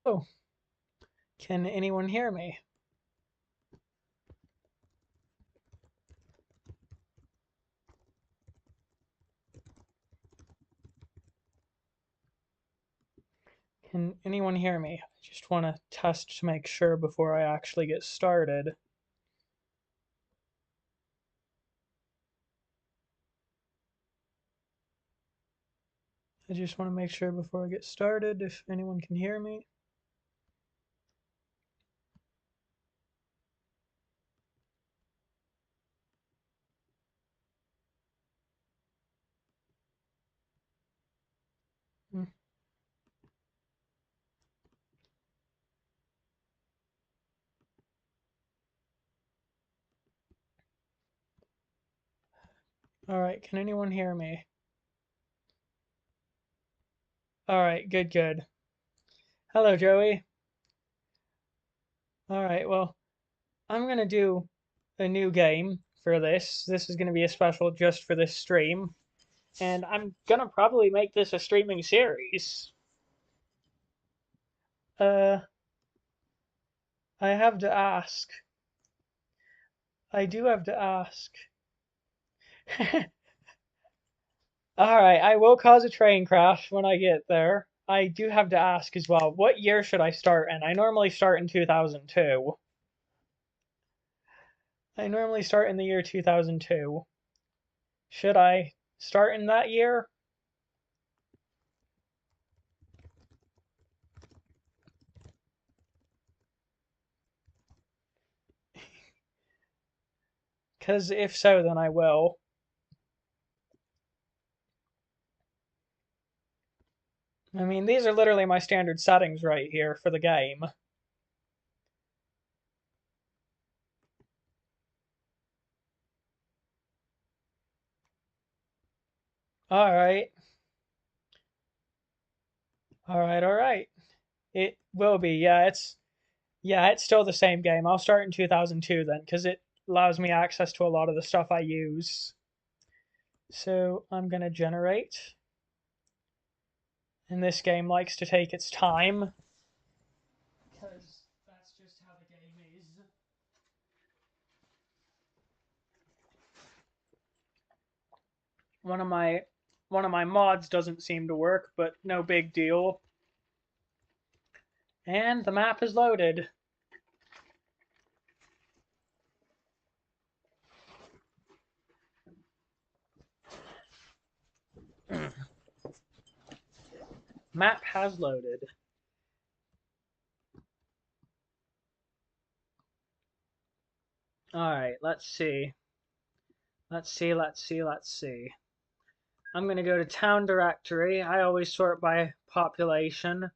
Oh, can anyone hear me? Can anyone hear me? I just want to test to make sure before I actually get started. I just want to make sure before I get started if anyone can hear me. Hmm. Alright, can anyone hear me? Alright, good. Hello, Joey. Alright, well, I'm gonna do a new game for this. This is gonna be a special just for this stream. And I'm gonna probably make this a streaming series. Uh, I have to ask. I do have to ask. Alright, I will cause a train crash when I get there. I do have to ask as well, what year should I start in? I normally start in 2002. I normally start in the year 2002. Should I start in that year? Because if so, then I will. I mean, these are literally my standard settings right here for the game. Alright. Alright. It will be, yeah, it's still the same game. I'll start in 2002 then, because it allows me access to a lot of the stuff I use. So I'm gonna generate. And this game likes to take its time. Because that's just how the game is. One of my mods doesn't seem to work, but no big deal. And the map is loaded. Map has loaded. Alright, let's see. Let's see. I'm going to go to town directory. I always sort by population.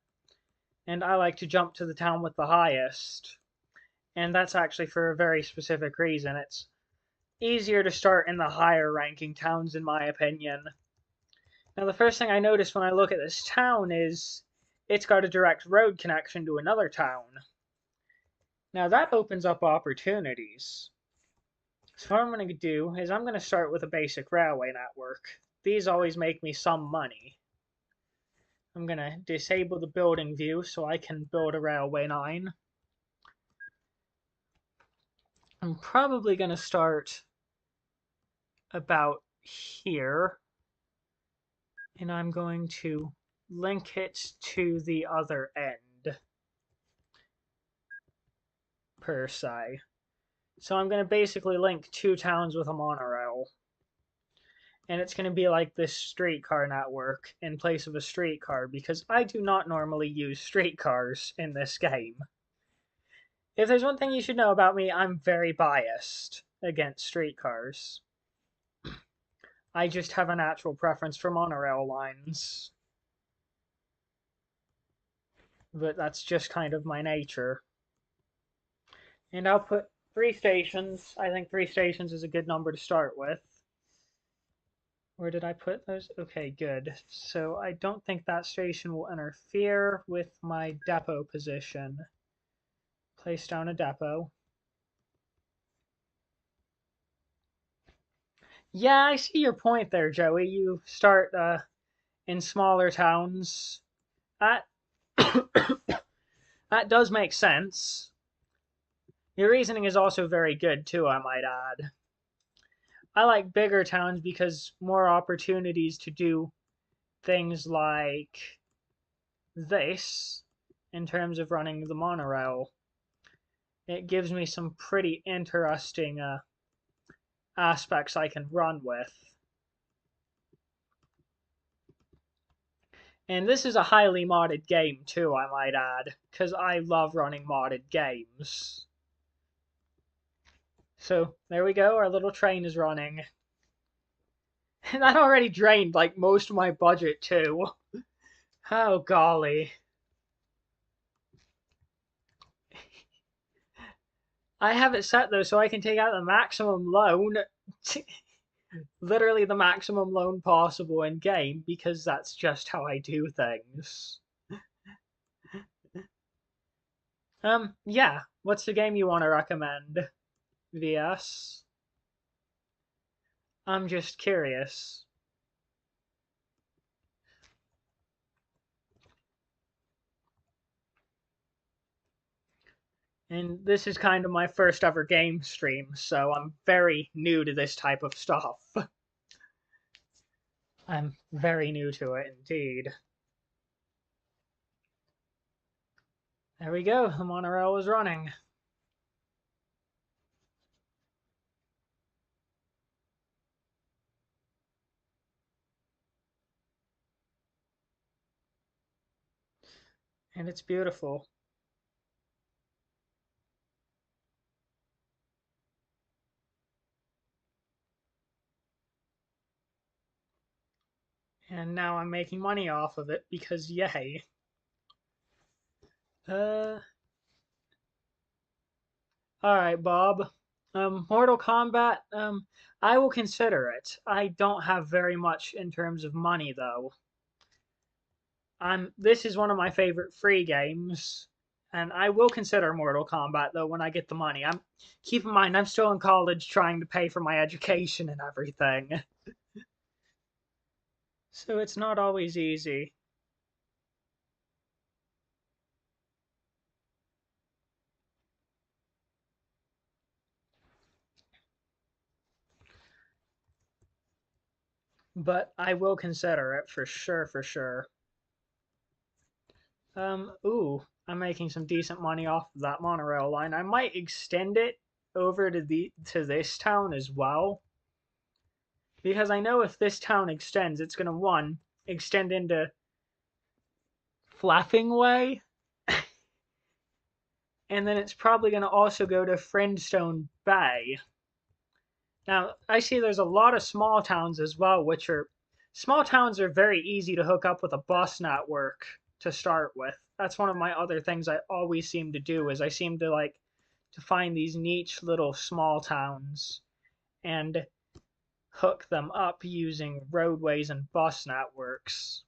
And I like to jump to the town with the highest. And that's actually for a very specific reason. It's easier to start in the higher ranking towns, in my opinion. Now, the first thing I notice when I look at this town is it's got a direct road connection to another town. Now, that opens up opportunities. So what I'm going to do is I'm going to start with a basic railway network. These always make me some money. I'm going to disable the building view so I can build a railway line. I'm probably going to start about here. And I'm going to link it to the other end, per se. So I'm going to basically link two towns with a monorail. And it's going to be like this streetcar network in place of a streetcar, because I do not normally use streetcars in this game. If there's one thing you should know about me, I'm very biased against streetcars. I just have a natural preference for monorail lines. But that's just kind of my nature. And I'll put 3 stations. I think 3 stations is a good number to start with. Where did I put those? Okay, good. So I don't think that station will interfere with my depot position. Place down a depot. Yeah, I see your point there, Joey. You start in smaller towns. That does make sense. Your reasoning is also very good, too, I might add. I like bigger towns because more opportunities to do things like this in terms of running the monorail. It gives me some pretty interesting aspects I can run with. And this is a highly modded game too, I might add, because I love running modded games. So there we go, our little train is running. And that already drained like most of my budget too. Oh golly. I have it set though so I can take out the maximum loan. Literally the maximum loan possible in game because that's just how I do things. Yeah. What's the game you want to recommend? VS? I'm just curious. And this is kind of my first ever game stream, so I'm very new to this type of stuff. I'm very new to it indeed. There we go, the monorail is running. And it's beautiful. And now I'm making money off of it because yay. Alright, Bob. Mortal Kombat, I will consider it. I don't have very much in terms of money though. This is one of my favorite free games, and I will consider Mortal Kombat though when I get the money. Keep in mind I'm still in college trying to pay for my education and everything. So it's not always easy. But I will consider it for sure, for sure. Ooh, I'm making some decent money off of that monorail line. I might extend it over to this town as well. Because I know if this town extends, it's gonna one, extend into Flapping Way. And then it's probably gonna also go to Friendstone Bay. Now, I see there's a lot of small towns as well, which are small towns are very easy to hook up with a bus network to start with. That's one of my other things I always seem to do is I seem to like to find these niche little small towns and hook them up using roadways and bus networks.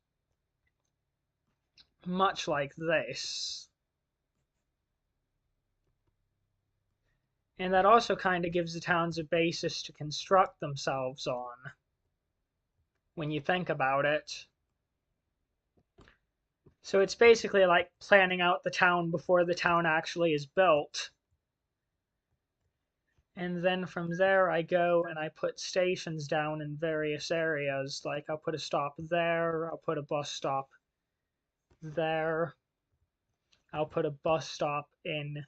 Much like this. And that also kind of gives the towns a basis to construct themselves on when you think about it. So it's basically like planning out the town before the town actually is built. And then from there I go and I put stations down in various areas. Like I'll put a stop there, I'll put a bus stop there. I'll put a bus stop in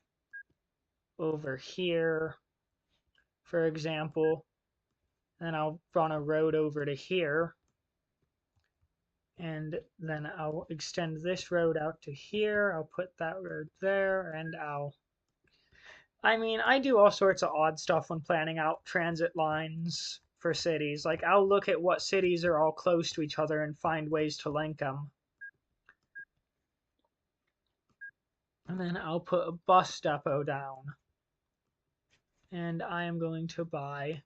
over here, for example. Then I'll run a road over to here. And then I'll extend this road out to here. I'll put that road there, and I mean, I do all sorts of odd stuff when planning out transit lines for cities. Like, I'll look at what cities are all close to each other and find ways to link them. And then I'll put a bus depot down. And I am going to buy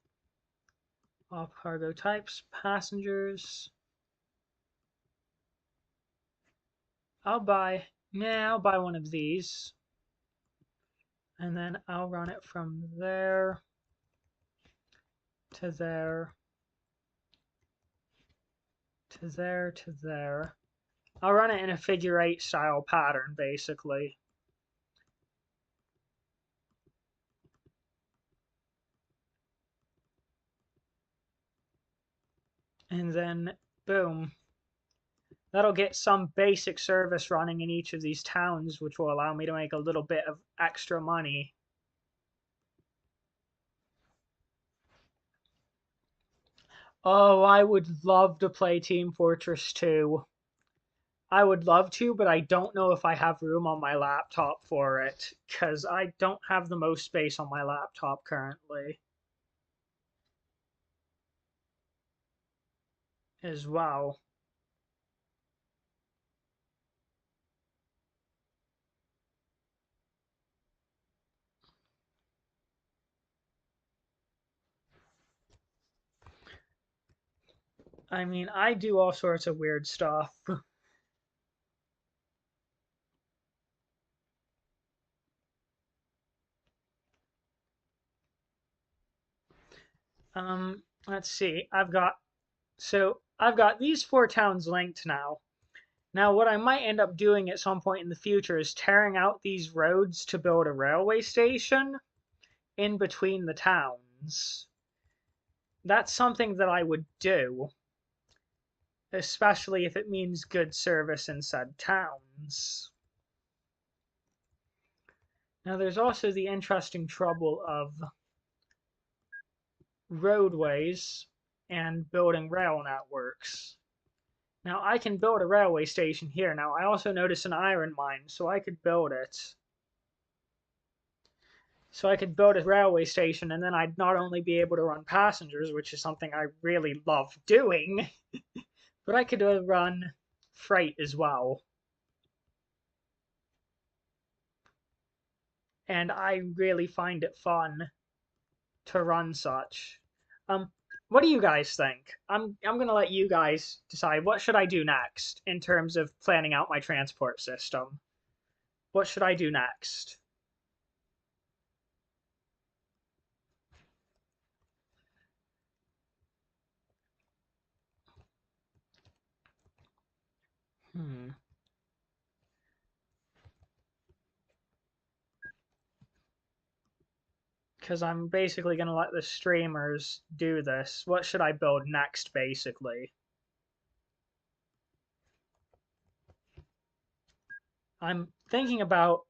all cargo types, passengers. I'll buy one of these. And then I'll run it from there to there to there to there. I'll run it in a figure 8 style pattern, basically. And then, boom. That'll get some basic service running in each of these towns, which will allow me to make a little bit of extra money. Oh, I would love to play Team Fortress 2. I would love to, but I don't know if I have room on my laptop for it, because I don't have the most space on my laptop currently. As well. I mean, I do all sorts of weird stuff. Let's see. I've got these 4 towns linked now. Now, what I might end up doing at some point in the future is tearing out these roads to build a railway station in between the towns. That's something that I would do, especially if it means good service in said towns. Now, there's also the interesting trouble of roadways and building rail networks. Now, I can build a railway station here. Now, I also notice an iron mine, so I could build it. So I could build a railway station, and then I'd not only be able to run passengers, which is something I really love doing, but I could run freight as well. And I really find it fun to run such. What do you guys think? I'm gonna let you guys decide what should I do next in terms of planning out my transport system. What should I do next? Because I'm basically gonna let the streamers do this. What should I build next, basically? I'm thinking about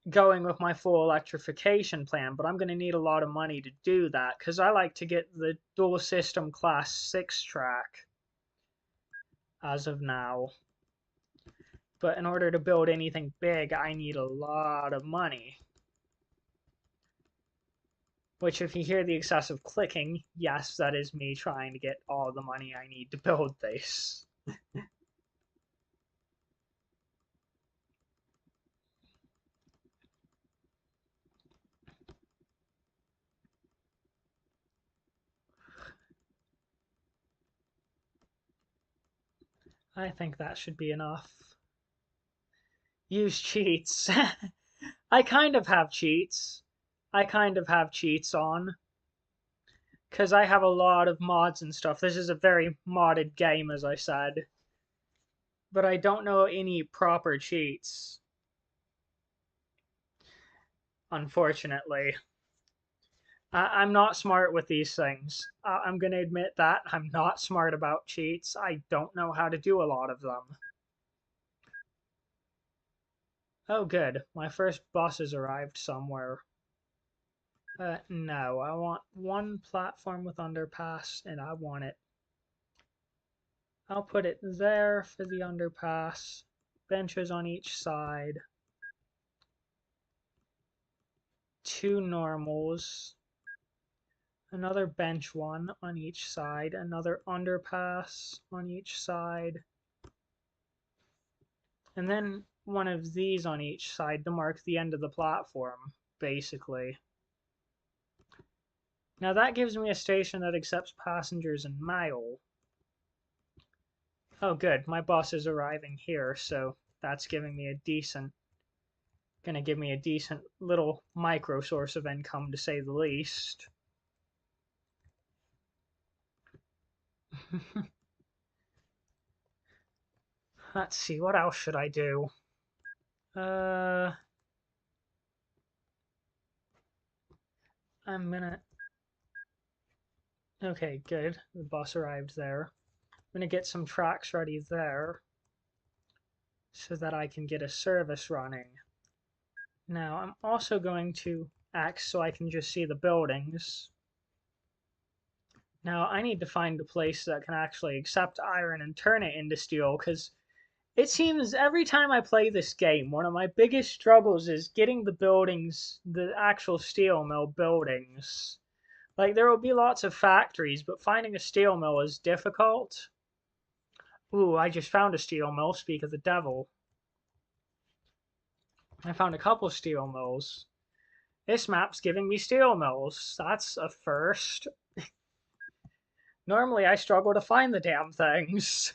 going with my full electrification plan, but I'm going to need a lot of money to do that because I like to get the dual system class 6 track as of now. But in order to build anything big, I need a lot of money. Which, if you hear the excessive clicking, yes, that is me trying to get all the money I need to build this. I think that should be enough. Use cheats. I kind of have cheats. I kind of have cheats on. Because I have a lot of mods and stuff. This is a very modded game, as I said. But I don't know any proper cheats. Unfortunately. I'm not smart with these things. I'm going to admit that. I'm not smart about cheats. I don't know how to do a lot of them. Oh, good. My first bus has arrived somewhere. No, I want one platform with underpass, and I want it. I'll put it there for the underpass. Benches on each side. 2 normals. Another bench one on each side. Another underpass on each side. And then one of these on each side to mark the end of the platform, basically. Now that gives me a station that accepts passengers and mail. Oh good, my bus is arriving here, so that's giving me a decent, gonna give me a decent little micro source of income to say the least. Let's see, what else should I do? I'm gonna Okay, good. The bus arrived there. I'm going to get some tracks ready there so that I can get a service running. Now, I'm also going to X so I can just see the buildings. Now, I need to find a place that can actually accept iron and turn it into steel, because it seems every time I play this game, one of my biggest struggles is getting the buildings, the actual steel mill buildings. Like, there will be lots of factories, but finding a steel mill is difficult. Ooh, I just found a steel mill, speak of the devil. I found a couple steel mills. This map's giving me steel mills. That's a first. Normally I struggle to find the damn things.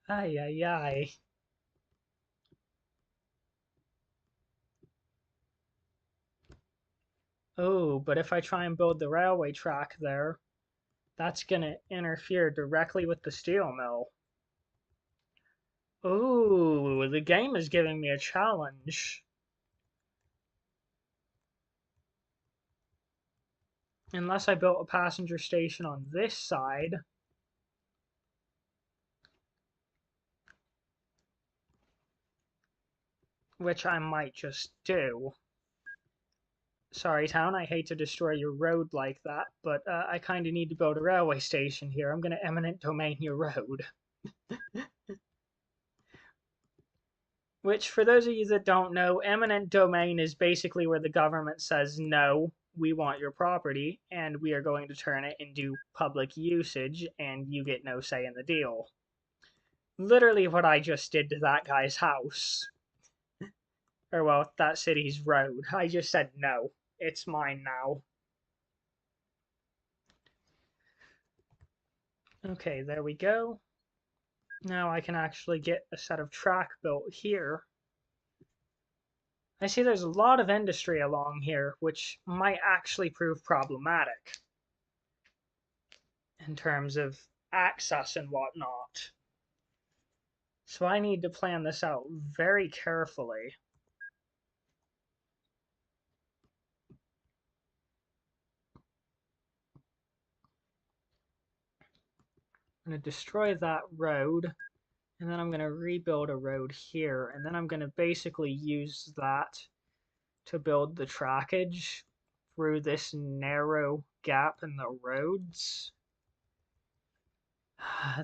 Ay, ay, ay. Oh, but if I try and build the railway track there, that's gonna interfere directly with the steel mill. Ooh, the game is giving me a challenge. Unless I built a passenger station on this side. Which I might just do. Sorry, town, I hate to destroy your road like that, but I kind of need to build a railway station here. I'm going to eminent domain your road. Which, for those of you that don't know, eminent domain is basically where the government says, no, we want your property, and we are going to turn it into public usage, and you get no say in the deal. Literally what I just did to that guy's house. Or, well, that city's road. I just said, no, it's mine now. Okay, there we go. Now I can actually get a set of track built here. I see there's a lot of industry along here, which might actually prove problematic in terms of access and whatnot. So I need to plan this out very carefully. I'm going to destroy that road, and then I'm going to rebuild a road here, and then I'm going to basically use that to build the trackage through this narrow gap in the roads.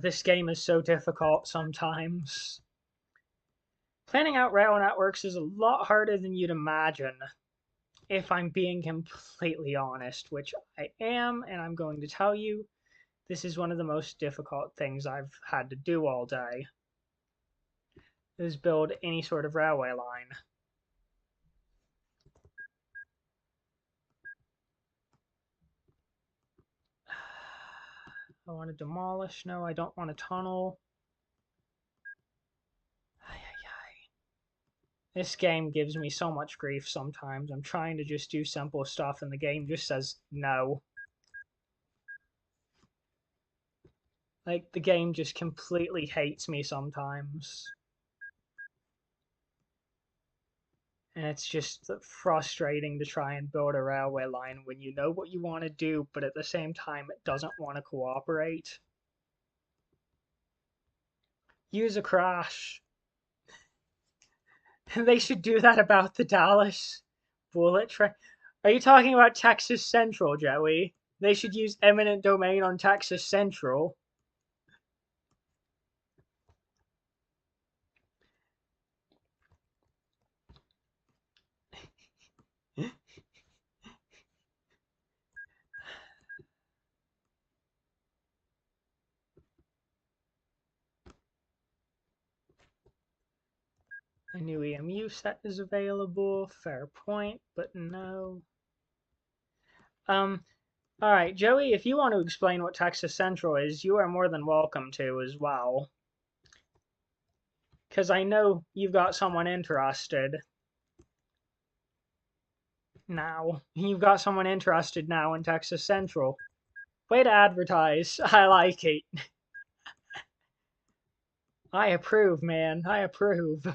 This game is so difficult sometimes. Planning out rail networks is a lot harder than you'd imagine, if I'm being completely honest, which I am, and I'm going to tell you, this is one of the most difficult things I've had to do all day, is build any sort of railway line. I want to demolish. No, I don't want a tunnel. This game gives me so much grief sometimes. I'm trying to just do simple stuff and the game just says no. Like, the game just completely hates me sometimes. And it's just frustrating to try and build a railway line when you know what you want to do, but at the same time it doesn't want to cooperate. Use a crash. They should do that about the Dallas bullet train. Are you talking about Texas Central, Joey? They should use eminent domain on Texas Central. A new EMU set is available. Fair point, but no. Alright, Joey, if you want to explain what Texas Central is, you are more than welcome to as well. Because I know you've got someone interested now. You've got someone interested now in Texas Central. Way to advertise. I like it. I approve, man. I approve.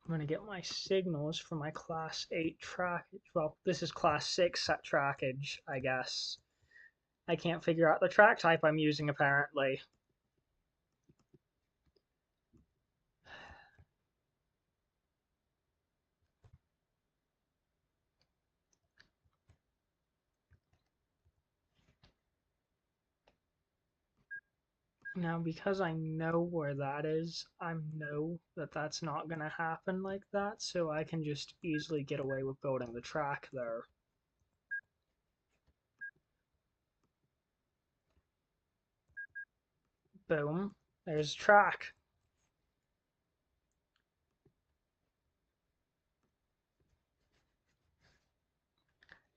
I'm going to get my signals for my Class 8 trackage. Well, this is Class 6 trackage, I guess. I can't figure out the track type I'm using, apparently. Now, because I know where that is, I know that that's not going to happen like that, so I can just easily get away with building the track there. Boom. There's track.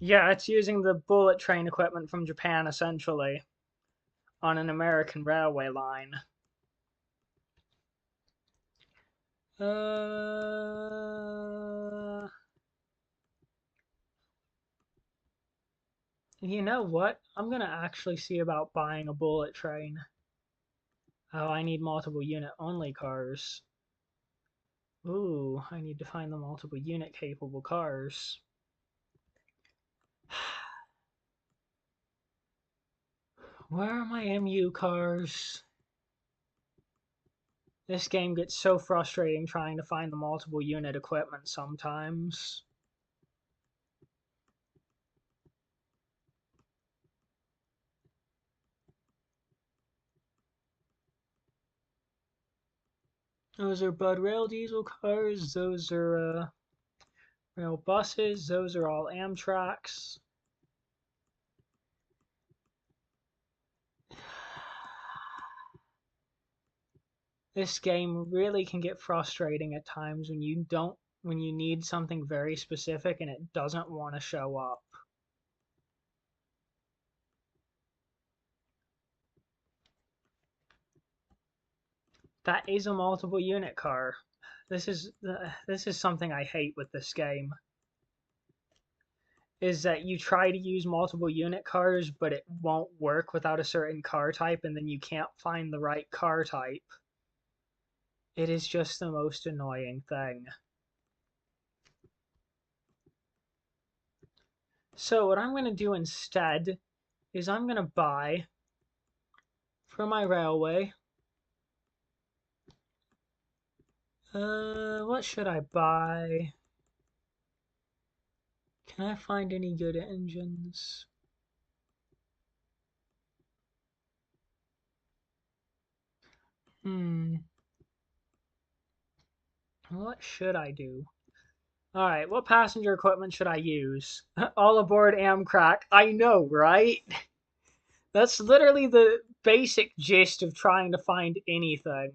Yeah, it's using the bullet train equipment from Japan, essentially, on an American railway line. You know what? I'm gonna actually see about buying a bullet train. Oh, I need multiple unit only cars. Ooh, I need to find the multiple unit capable cars. Where are my MU cars? This game gets so frustrating trying to find the multiple unit equipment sometimes. Those are Bud Rail diesel cars, those are rail buses, those are all Amtraks. This game really can get frustrating at times when you need something very specific and it doesn't want to show up. That is a multiple unit car. This is something I hate with this game. Is that you try to use multiple unit cars, but it won't work without a certain car type, and then you can't find the right car type. It is just the most annoying thing. So what I'm going to do instead is I'm going to buy for my railway. What should I buy? Can I find any good engines? What should I do? Alright, what passenger equipment should I use? All aboard Amtrak. I know, right? That's literally the basic gist of trying to find anything.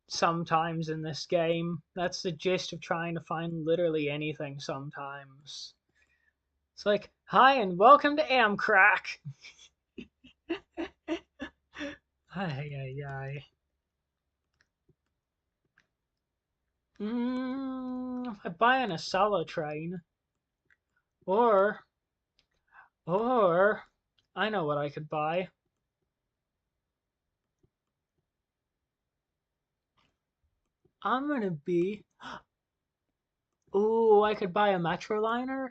Sometimes in this game. That's the gist of trying to find literally anything sometimes. It's like, hi and welcome to Amtrak. Ay. If I buy an Acela train, or I know what I could buy. I'm gonna be. Ooh, I could buy a Metroliner.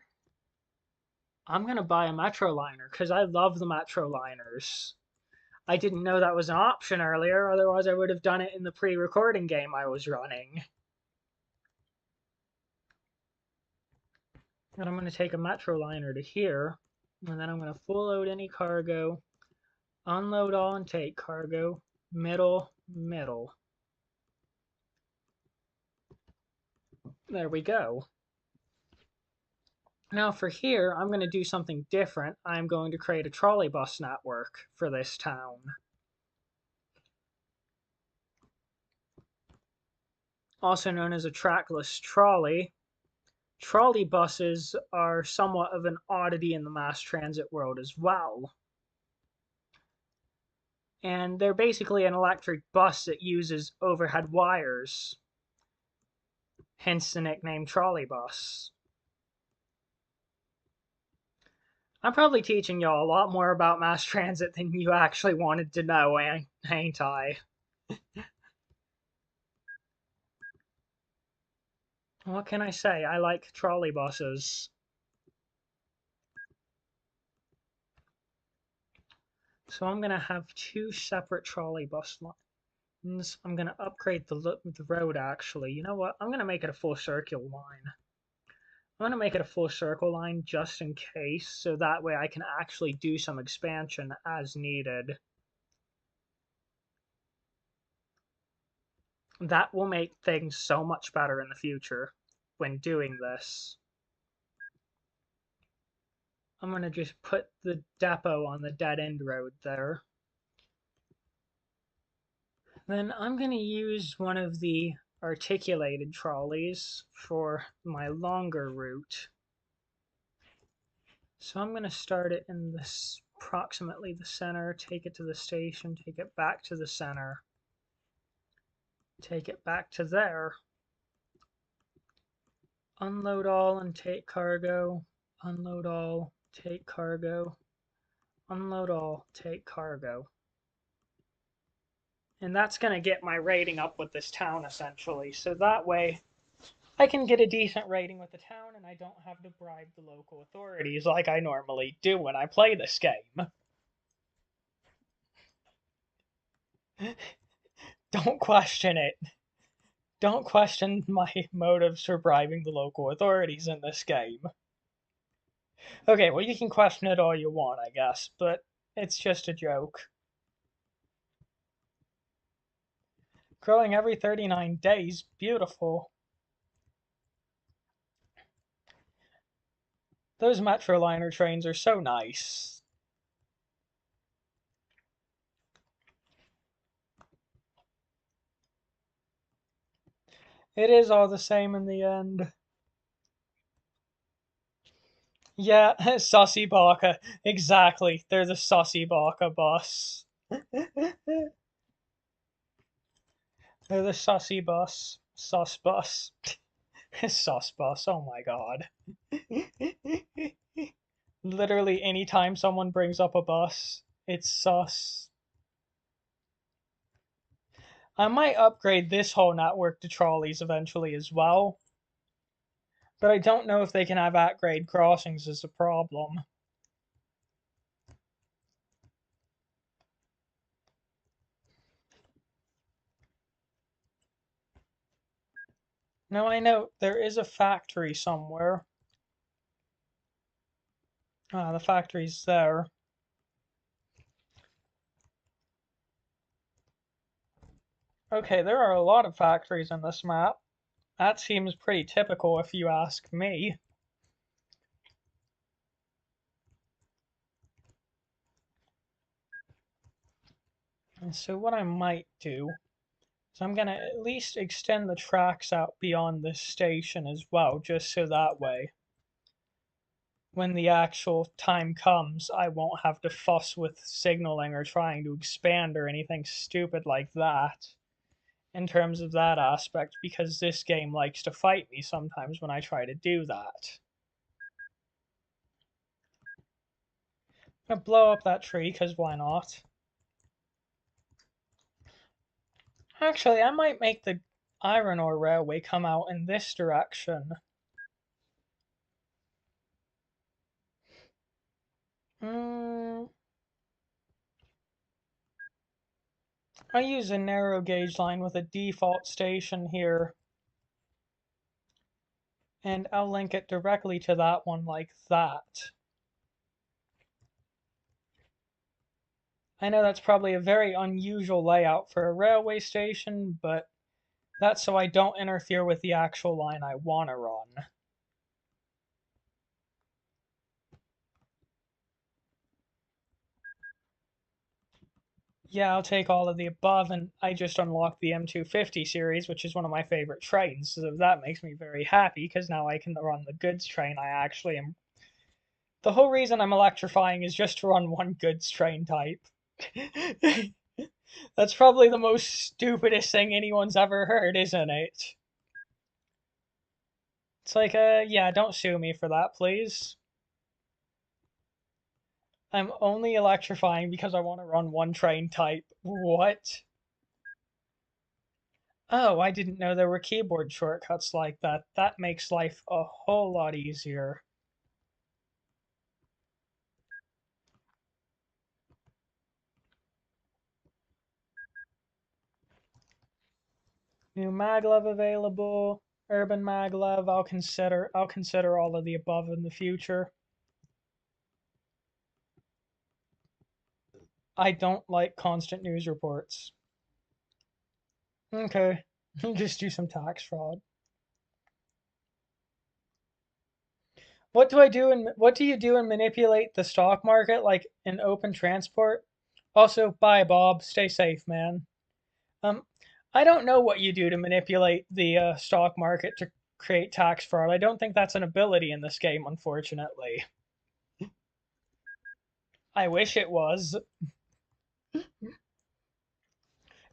I'm gonna buy a Metroliner because I love the Metroliners. I didn't know that was an option earlier, otherwise I would have done it in the pre-recording game I was running. And I'm gonna take a Metroliner to here, and then I'm gonna full load any cargo, unload all and take cargo, middle. There we go. Now for here, I'm going to do something different. I'm going to create a trolley bus network for this town. Also known as a trackless trolley. Trolley buses are somewhat of an oddity in the mass transit world as well. And they're basically an electric bus that uses overhead wires. Hence the nickname trolley bus. I'm probably teaching y'all a lot more about mass transit than you actually wanted to know, ain't I? What can I say? I like trolley buses. So I'm going to have two separate trolley bus lines. I'm going to upgrade the road, actually. You know what? I'm going to make it a full circle line. I'm going to make it a full circle line just in case, so that way I can actually do some expansion as needed. That will make things so much better in the future when doing this. I'm going to just put the depot on the dead end road there. Then I'm going to use one of the articulated trolleys for my longer route. So I'm going to start it in this approximately the center, take it to the station, take it back to the center, take it back to there, unload all and take cargo, unload all, take cargo, unload all, take cargo. And that's going to get my rating up with this town essentially. So that way I can get a decent rating with the town and I don't have to bribe the local authorities like I normally do when I play this game. Don't question it. Don't question my motives for bribing the local authorities in this game. Okay, well, you can question it all you want, I guess, but it's just a joke. Growing every 39 days, beautiful. Those Metroliner trains are so nice. It is all the same in the end. Yeah, Sussy Baka. Exactly. They're the Sussy Baka bus. They're the Sussy bus. Sus bus. Sus bus. Oh my god. Literally anytime someone brings up a bus, it's sus. I might upgrade this whole network to trolleys eventually as well, but I don't know if they can have at-grade crossings is a problem. Now I know there is a factory somewhere. Ah, the factory's there. Okay, there are a lot of factories in this map. That seems pretty typical if you ask me. And so what I might do is I'm going to at least extend the tracks out beyond this station as well, just so that way, when the actual time comes, I won't have to fuss with signaling or trying to expand or anything stupid like that in terms of that aspect, because this game likes to fight me sometimes when I try to do that. I'm gonna blow up that tree, because why not? Actually, I might make the iron ore railway come out in this direction. I use a narrow gauge line with a default station here, and I'll link it directly to that one like that. I know that's probably a very unusual layout for a railway station, but that's so I don't interfere with the actual line I want to run. Yeah, I'll take all of the above, and I just unlocked the M250 series, which is one of my favorite trains, so that makes me very happy, because now I can run the goods train I actually am. The whole reason I'm electrifying is just to run one goods train type. That's probably the most stupidest thing anyone's ever heard, isn't it? It's like, yeah, don't sue me for that, please. I'm only electrifying because I want to run one train type. What? Oh, I didn't know there were keyboard shortcuts like that. That makes life a whole lot easier. New maglev available. Urban maglev. I'll consider all of the above in the future. I don't like constant news reports. Okay. Just do some tax fraud. What do you do and manipulate the stock market like in open transport? Also, bye Bob, stay safe, man. Um, I don't know what you do to manipulate the stock market to create tax fraud. I don't think that's an ability in this game, unfortunately. I wish it was.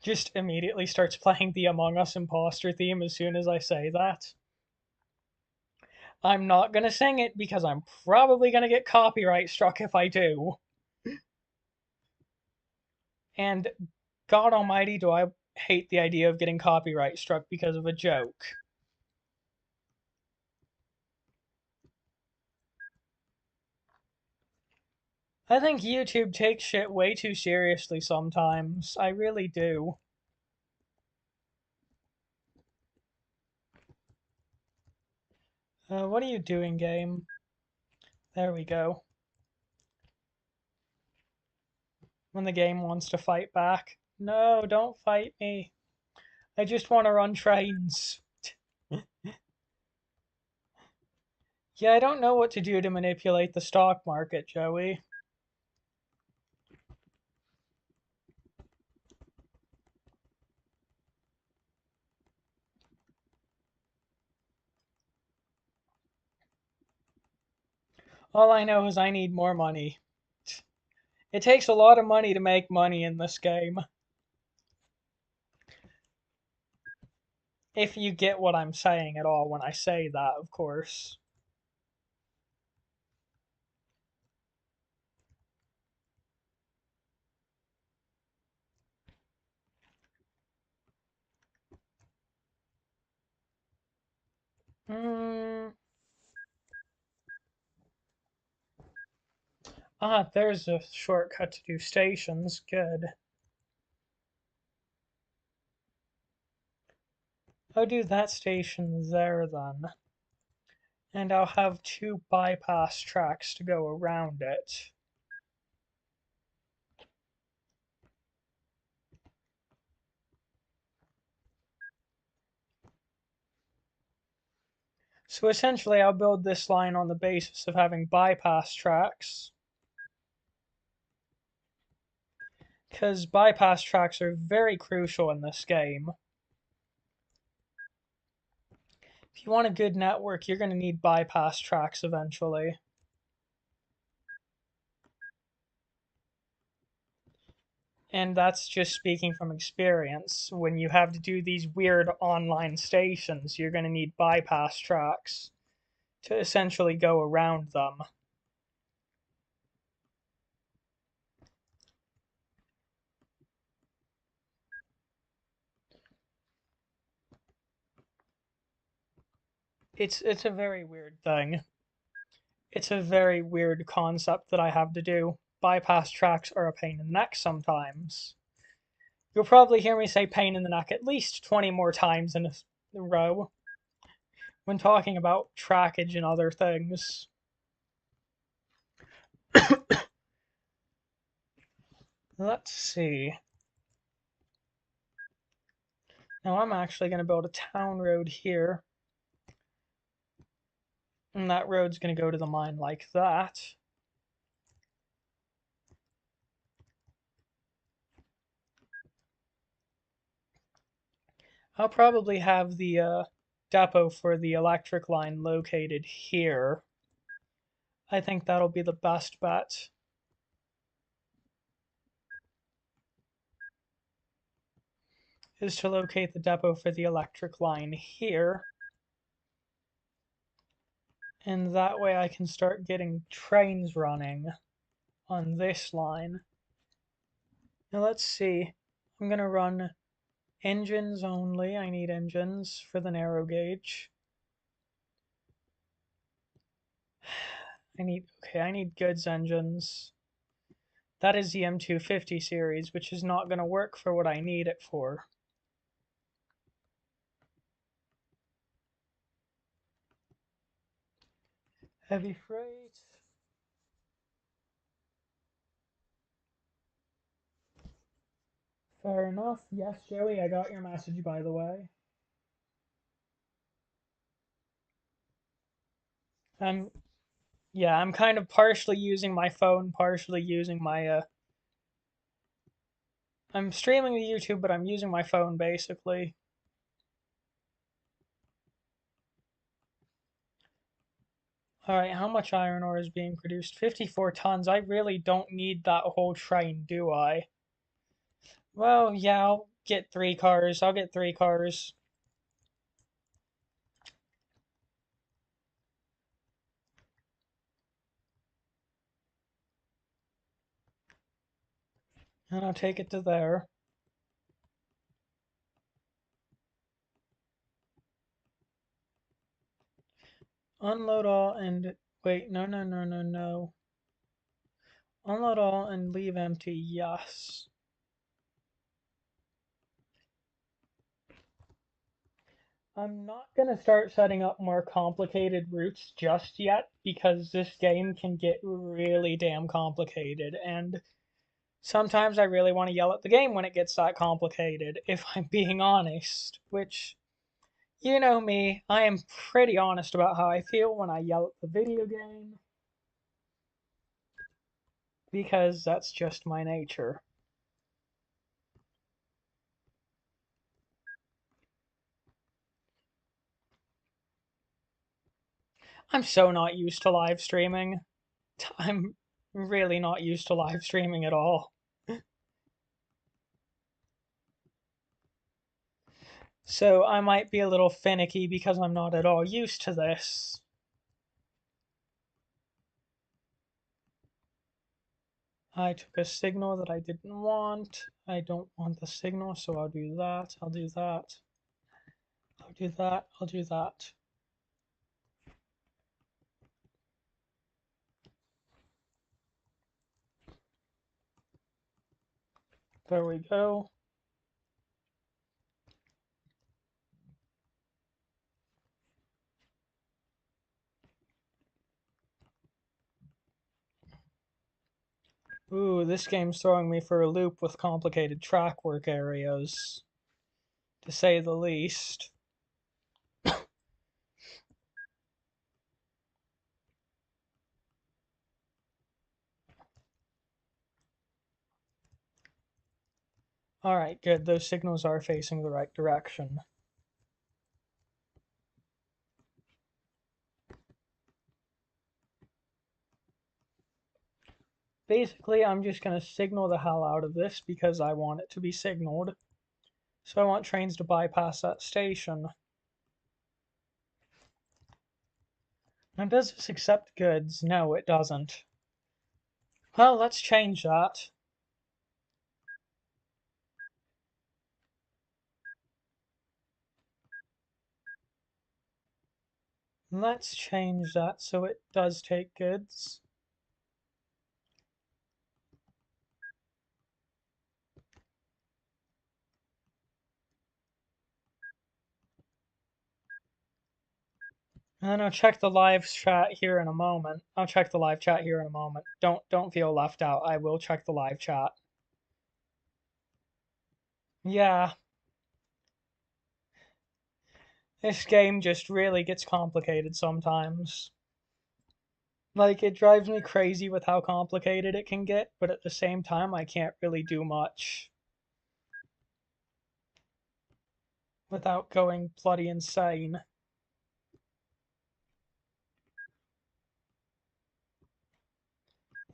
Just immediately starts playing the Among Us imposter theme as soon as I say that. I'm not gonna sing it because I'm probably gonna get copyright struck if I do. And God almighty, do I hate the idea of getting copyright struck because of a joke. I think YouTube takes shit way too seriously sometimes. I really do. What are you doing, game? There we go. When the game wants to fight back. No, don't fight me. I just want to run trains. Yeah, I don't know what to do to manipulate the stock market, Joey. All I know is I need more money. It takes a lot of money to make money in this game. If you get what I'm saying at all when I say that, of course. Hmm. Ah, there's a shortcut to do stations. Good. I'll do that station there then. And I'll have two bypass tracks to go around it. So essentially, I'll build this line on the basis of having bypass tracks. Because bypass tracks are very crucial in this game. If you want a good network, you're going to need bypass tracks eventually. And that's just speaking from experience. When you have to do these weird online stations, you're going to need bypass tracks to essentially go around them. It's a very weird thing. It's a very weird concept that I have to do. Bypass tracks are a pain in the neck sometimes. You'll probably hear me say pain in the neck at least 20 more times in a row when talking about trackage and other things. Let's see. Now I'm actually going to build a town road here. And that road's going to go to the mine like that. I'll probably have the depot for the electric line located here. I think that'll be the best bet. Is to locate the depot for the electric line here. And that way I can start getting trains running on this line. Now let's see. I'm going to run Engines only. I need engines for the narrow gauge. I need goods engines. That is the M250 series, which is not going to work for what I need it for. Heavy freight. Fair enough. Yes, Joey, I got your message, by the way. Yeah, I'm kind of partially using my phone, partially using my, I'm streaming to YouTube, but I'm using my phone, basically. Alright, how much iron ore is being produced? 54 tons. I really don't need that whole train, do I? Well, yeah, I'll get 3 cars. I'll get 3 cars. And I'll take it to there. Unload all and... Wait, no, no, no, no, no. Unload all and leave empty, yes. I'm not going to start setting up more complicated routes just yet because this game can get really damn complicated, and sometimes I really want to yell at the game when it gets that complicated, if I'm being honest, which, you know me, I am pretty honest about how I feel when I yell at the video game, because that's just my nature. I'm so not used to live streaming. I'm really not used to live streaming at all. So I might be a little finicky because I'm not at all used to this. I took a signal that I didn't want. I don't want the signal, so I'll do that. I'll do that. I'll do that. I'll do that. There we go. Ooh, this game's throwing me for a loop with complicated track work areas, to say the least. Alright, good. Those signals are facing the right direction. Basically, I'm just going to signal the hell out of this because I want it to be signaled. So I want trains to bypass that station. Now, does this accept goods? No, it doesn't. Well, let's change that. Let's change that so it does take goods. And then I'll check the live chat here in a moment. I'll check the live chat here in a moment. Don't feel left out. I will check the live chat. Yeah. This game just really gets complicated sometimes. Like, it drives me crazy with how complicated it can get, but at the same time, I can't really do much without going bloody insane.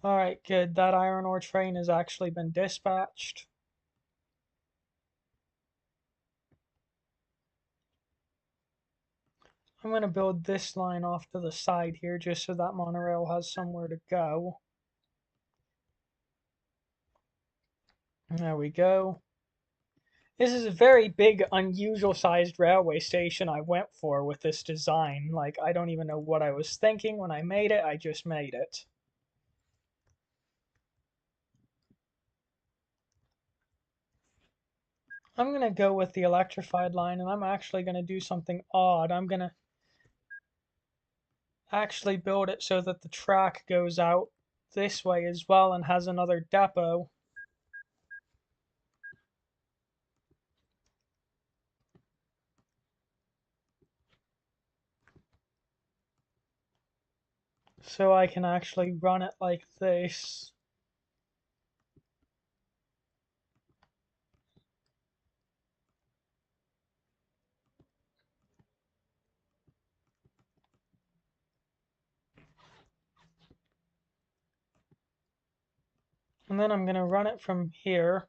Alright, good. That iron ore train has actually been dispatched. I'm going to build this line off to the side here just so that monorail has somewhere to go. There we go. This is a very big, unusual sized railway station I went for with this design. Like, I don't even know what I was thinking when I made it, I just made it. I'm gonna go with the electrified line, and I'm actually gonna do something odd. I'm gonna actually build it so that the track goes out this way as well and has another depot. So I can actually run it like this. And then I'm gonna run it from here.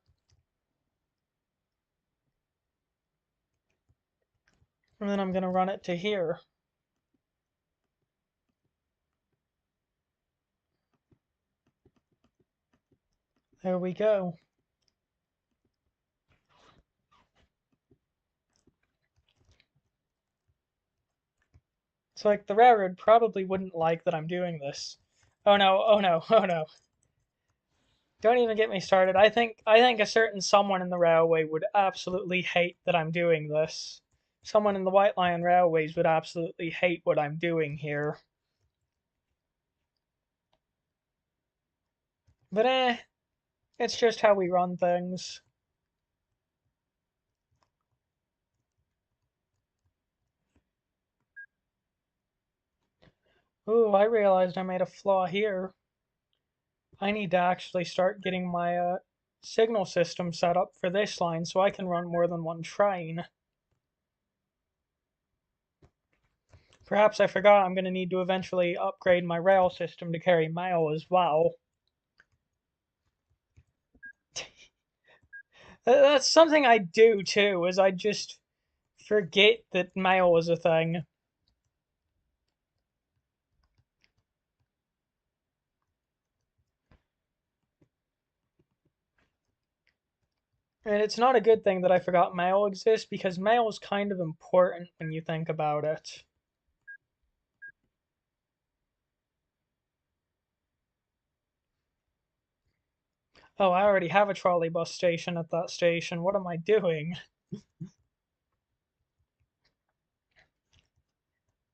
And then I'm gonna run it to here. There we go. It's like the railroad probably wouldn't like that I'm doing this. Oh no, oh no, oh no. Don't even get me started. I think a certain someone in the railway would absolutely hate that I'm doing this. Someone in the White Lion Railways would absolutely hate what I'm doing here. But it's just how we run things. Ooh, I realized I made a flaw here. I need to actually start getting my signal system set up for this line so I can run more than one train. Perhaps I forgot I'm going to need to eventually upgrade my rail system to carry mail as well. That's something I do too, is I just forget that mail is a thing. And it's not a good thing that I forgot mail exists because mail is kind of important when you think about it. Oh, I already have a trolley bus station at that station. What am I doing?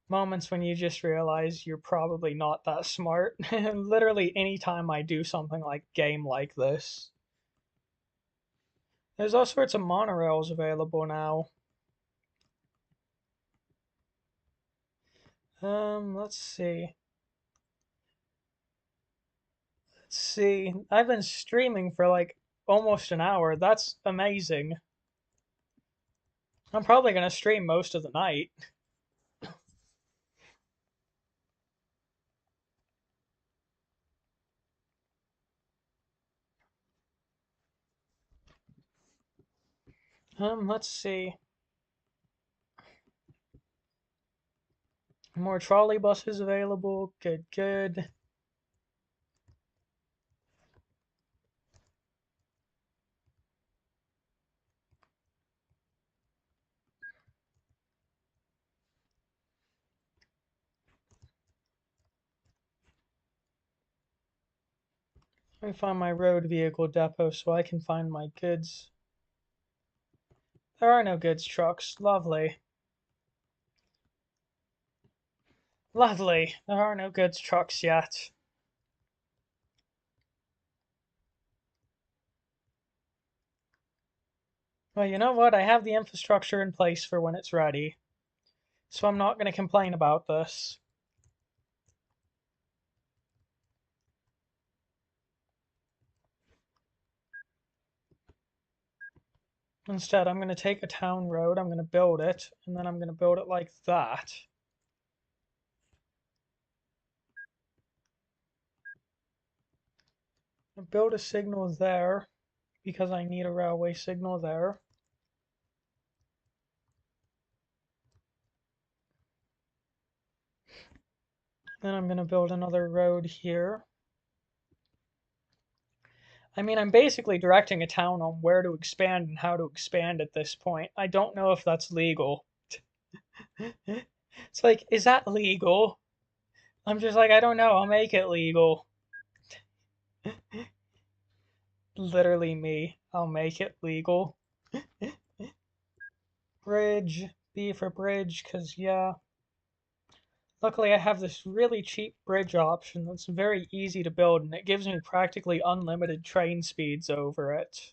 Moments when you just realize you're probably not that smart. Literally anytime I do something like game like this. There's all sorts of monorails available now. Let's see. Let's see. I've been streaming for like almost an hour. That's amazing. I'm probably gonna stream most of the night. Let's see. More trolley buses available. Good, good. Let me find my road vehicle depot so I can find my goods. There are no goods trucks. Lovely. Lovely. There are no goods trucks yet. Well, you know what? I have the infrastructure in place for when it's ready. So I'm not going to complain about this. Instead, I'm going to take a town road, I'm going to build it, and then I'm going to build it like that. Build a signal there, because I need a railway signal there. Then I'm going to build another road here. I mean, I'm basically directing a town on where to expand and how to expand at this point. I don't know if that's legal. It's like, is that legal? I'm just like, I don't know. I'll make it legal. Literally me. I'll make it legal. Bridge. B for bridge, because, yeah. Luckily, I have this really cheap bridge option that's very easy to build, and it gives me practically unlimited train speeds over it.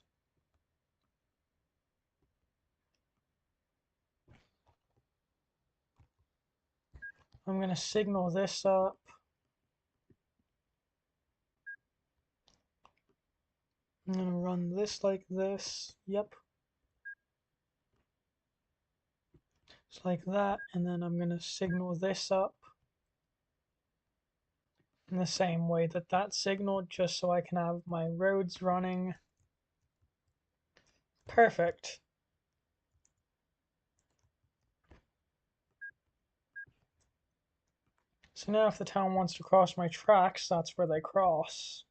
I'm going to signal this up. I'm going to run this like this. Yep. Just like that. And then I'm going to signal this up in the same way that that signaled, just so I can have my roads running. Perfect. So now if the town wants to cross my tracks, that's where they cross.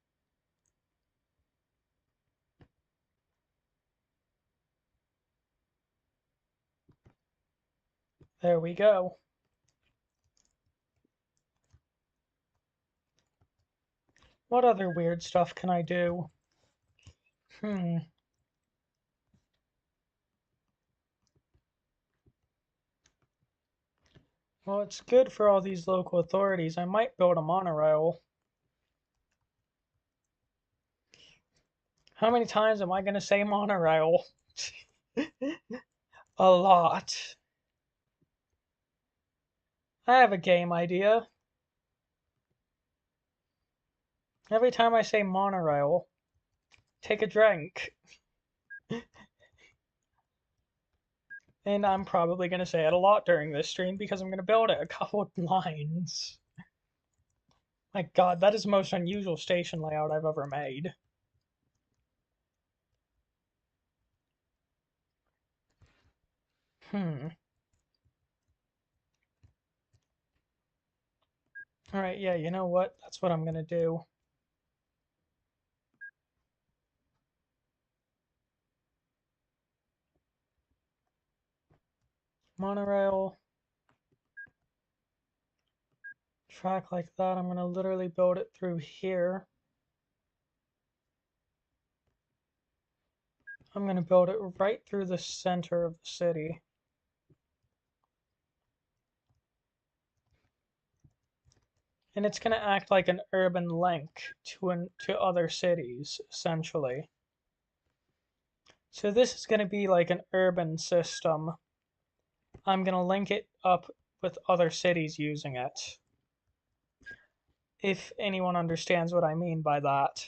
There we go. What other weird stuff can I do? Well, it's good for all these local authorities. I might build a monorail. How many times am I going to say monorail? A lot. I have a game idea. Every time I say monorail, take a drink. And I'm probably going to say it a lot during this stream because I'm going to build it a couple of lines. My god, that is the most unusual station layout I've ever made. Alright, yeah, you know what? That's what I'm going to do. Monorail. Track like that. I'm going to literally build it through here. I'm going to build it right through the center of the city. And it's going to act like an urban link to other cities, essentially. So this is going to be like an urban system. I'm going to link it up with other cities using it. If anyone understands what I mean by that.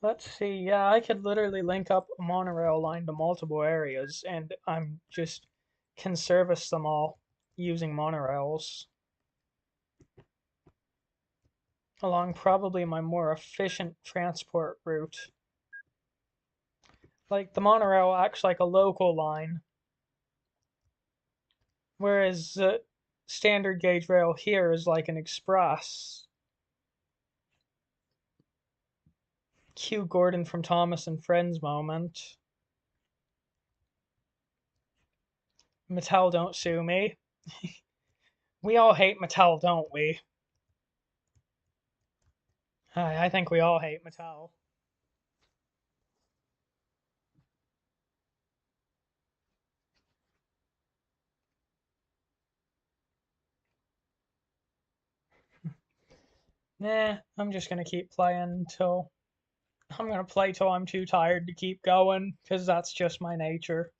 Let's see, yeah, I could literally link up a monorail line to multiple areas, and I'm just can service them all using monorails along probably my more efficient transport route. Like, the monorail acts like a local line, whereas the standard gauge rail here is like an express. Cue Gordon from Thomas and Friends moment. Mattel, don't sue me. We all hate Mattel, don't we? I think we all hate Mattel. Nah, I'm just gonna keep playing till I'm gonna play till I'm too tired to keep going, because that's just my nature.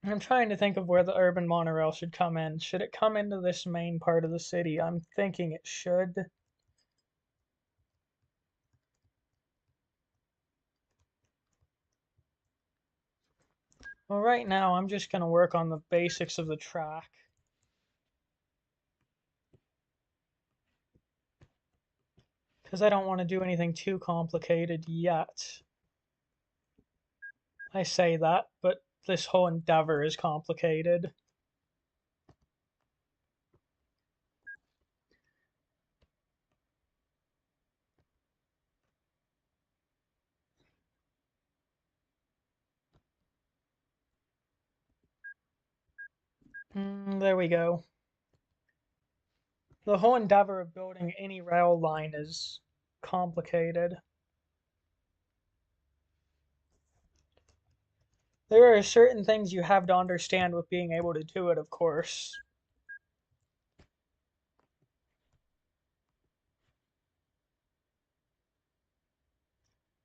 I'm trying to think of where the urban monorail should come in. Should it come into this main part of the city? I'm thinking it should. Well, right now I'm just going to work on the basics of the track. Because I don't want to do anything too complicated yet. I say that, but this whole endeavor is complicated. There we go. The whole endeavor of building any rail line is complicated. There are certain things you have to understand with being able to do it, of course.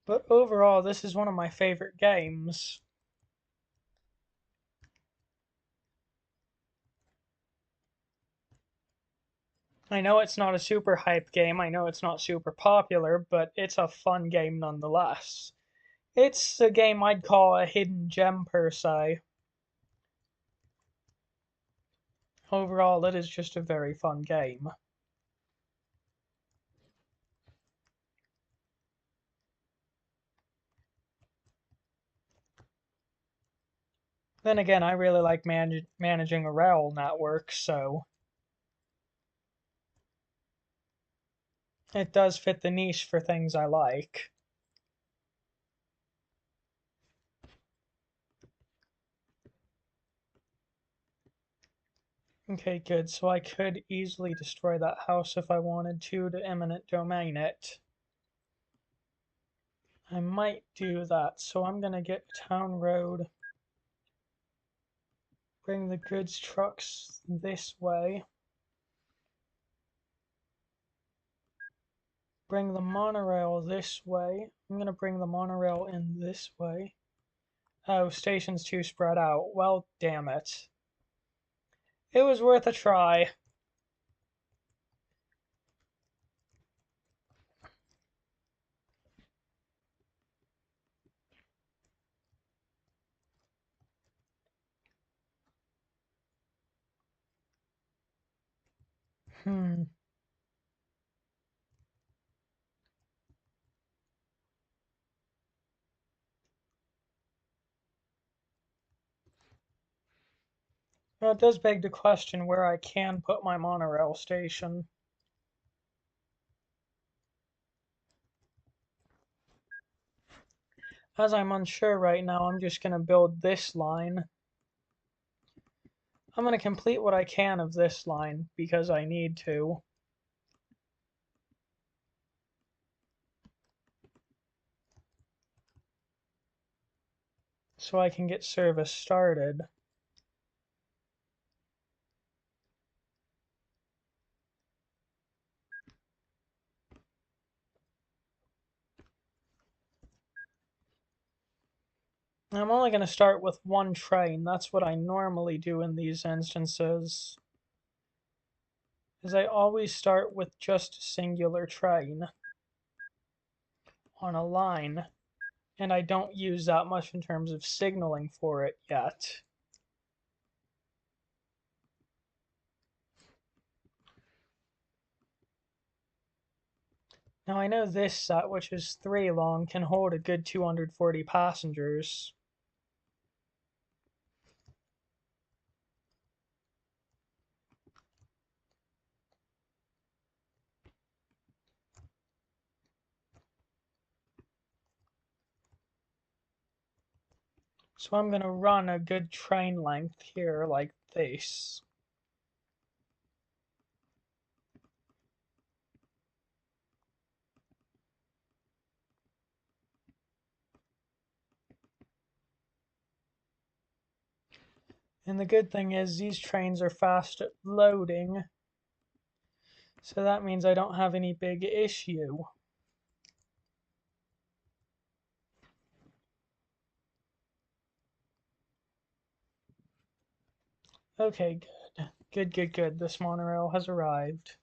But overall, this is one of my favorite games. I know it's not a super hype game, I know it's not super popular, but it's a fun game nonetheless. It's a game I'd call a hidden gem per se. Overall, it is just a very fun game. Then again, I really like managing a rail network, so it does fit the niche for things I like. Okay, good. So I could easily destroy that house if I wanted to eminent domain it. I might do that. So I'm going to get town road. Bring the goods trucks this way. Bring the monorail this way. I'm going to bring the monorail in this way. Oh, station's too spread out. Well, damn it. It was worth a try. Well, it does beg the question where I can put my monorail station. As I'm unsure right now, I'm just going to build this line. I'm going to complete what I can of this line because I need to. So I can get service started. I'm only going to start with one train. That's what I normally do in these instances. Is I always start with just a singular train on a line. And I don't use that much in terms of signaling for it yet. Now I know this set, which is 3 long, can hold a good 240 passengers. So I'm going to run a good train length here like this. And the good thing is these trains are fast at loading. So that means I don't have any big issue. Okay, good. Good, good, good. This monorail has arrived.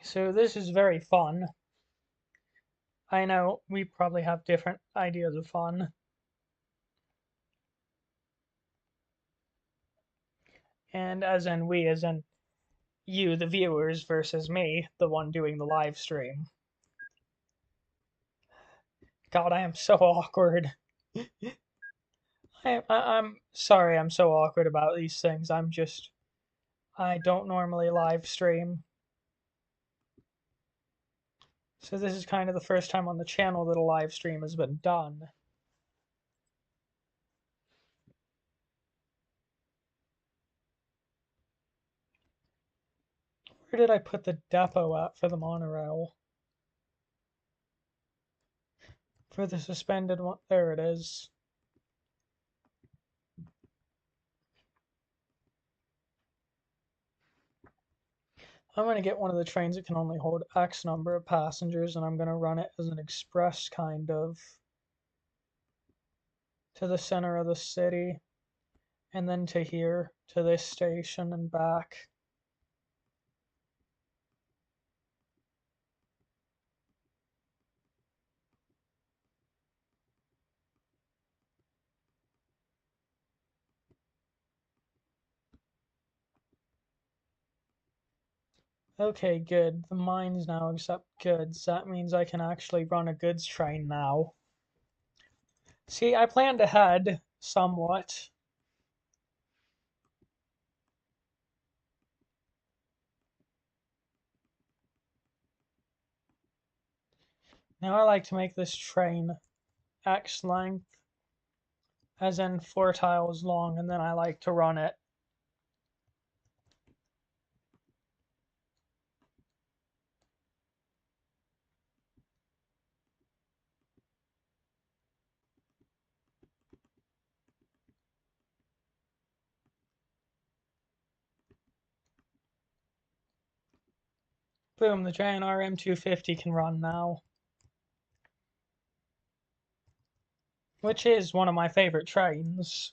So this is very fun. I know we probably have different ideas of fun. And as in we, as in you, the viewers, versus me, the one doing the live stream. God, I am so awkward. I'm sorry I'm so awkward about these things. I don't normally live stream. So this is kind of the first time on the channel that a live stream has been done. Where did I put the depot at for the monorail? For the suspended one, there it is. I'm going to get one of the trains that can only hold X number of passengers, and I'm going to run it as an express kind of to the center of the city, and then to here, to this station and back. Okay, good. The mines now accept goods. That means I can actually run a goods train now. See, I planned ahead somewhat. Now I like to make this train X length, as in 4 tiles long, and then I like to run it. Boom, the giant RM250 can run now. Which is one of my favorite trains.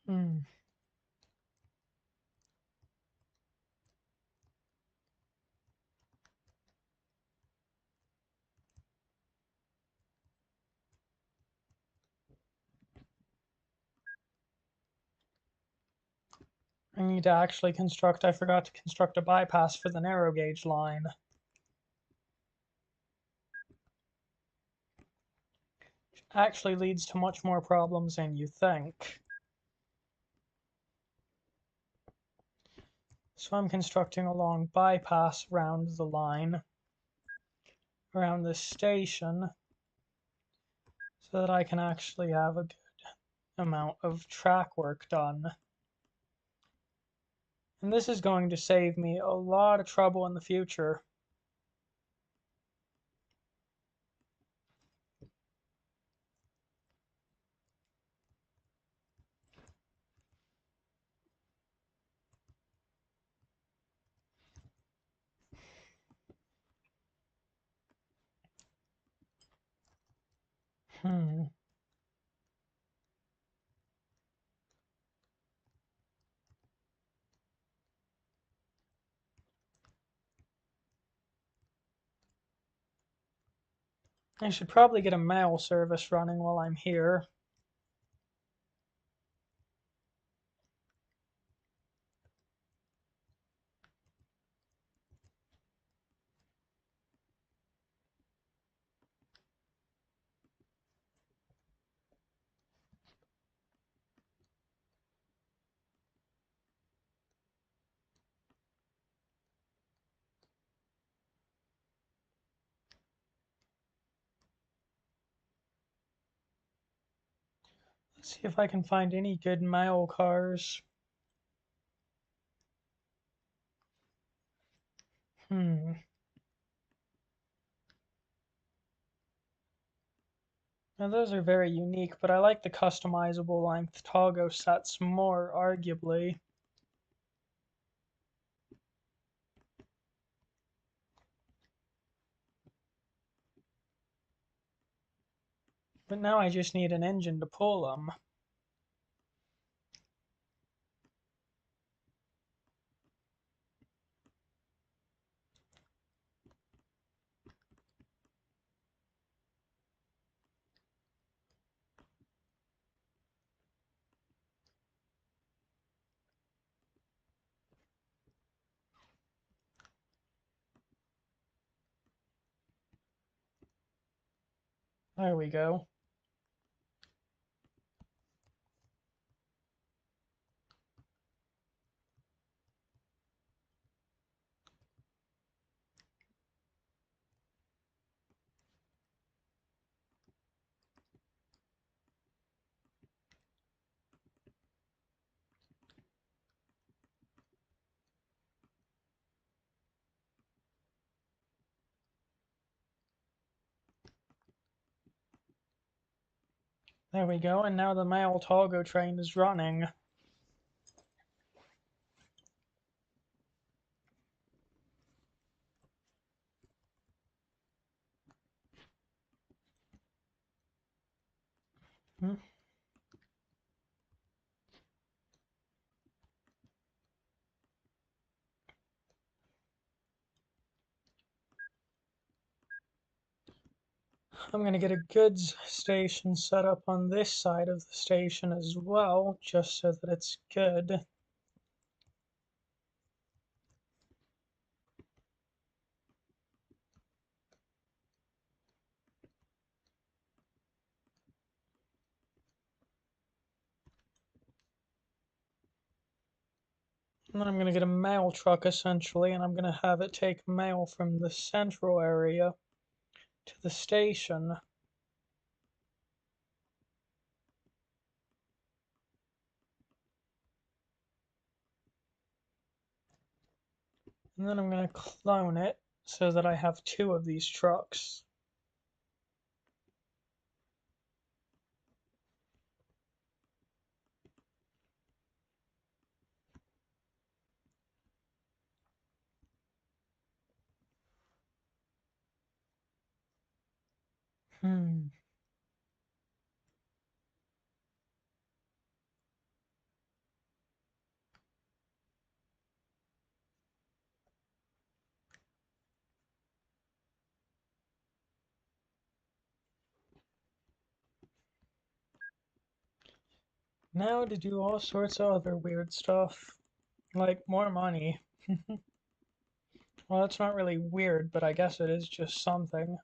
Hmm. I need to actually construct, I forgot to construct a bypass for the narrow gauge line. Which actually leads to much more problems than you think. So I'm constructing a long bypass around the line, around the station, so that I can actually have a good amount of track work done. And this is going to save me a lot of trouble in the future. Hmm. I should probably get a mail service running while I'm here. Let's see if I can find any good mail cars. Hmm. Now those are very unique, but I like the customizable length toggle sets more, arguably. But now I just need an engine to pull them. There we go. There we go, and now the mail Togo train is running. Hmm. I'm going to get a goods station set up on this side of the station as well, just so that it's good. And then I'm going to get a mail truck essentially, and I'm going to have it take mail from the central area to the station. And then I'm going to clone it so that I have two of these trucks. Hmm. Now to do all sorts of other weird stuff, like more money. Well, that's not really weird, but I guess it is just something.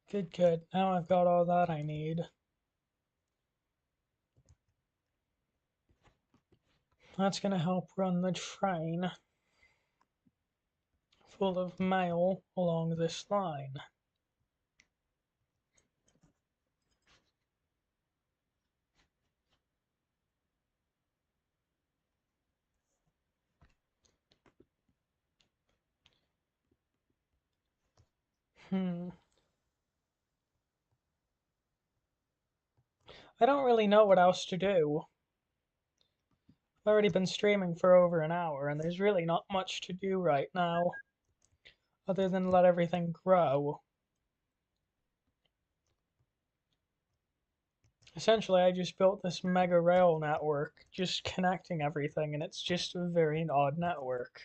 Good, good. Now I've got all that I need. That's going to help run the train full of mail along this line. Hmm. I don't really know what else to do. I've already been streaming for over an hour, and there's really not much to do right now, other than let everything grow. Essentially, I just built this mega rail network, just connecting everything, and it's just a very odd network.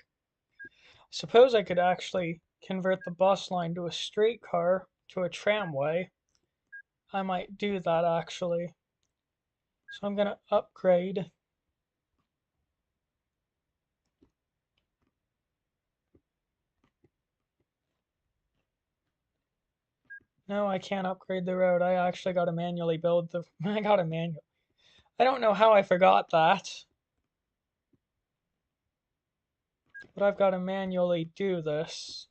Suppose I could actually convert the bus line to a streetcar, to a tramway. I might do that actually. So I'm gonna upgrade. No, I can't upgrade the road. I actually gotta manually build the. I gotta manual. I don't know how I forgot that. But I've gotta manually do this.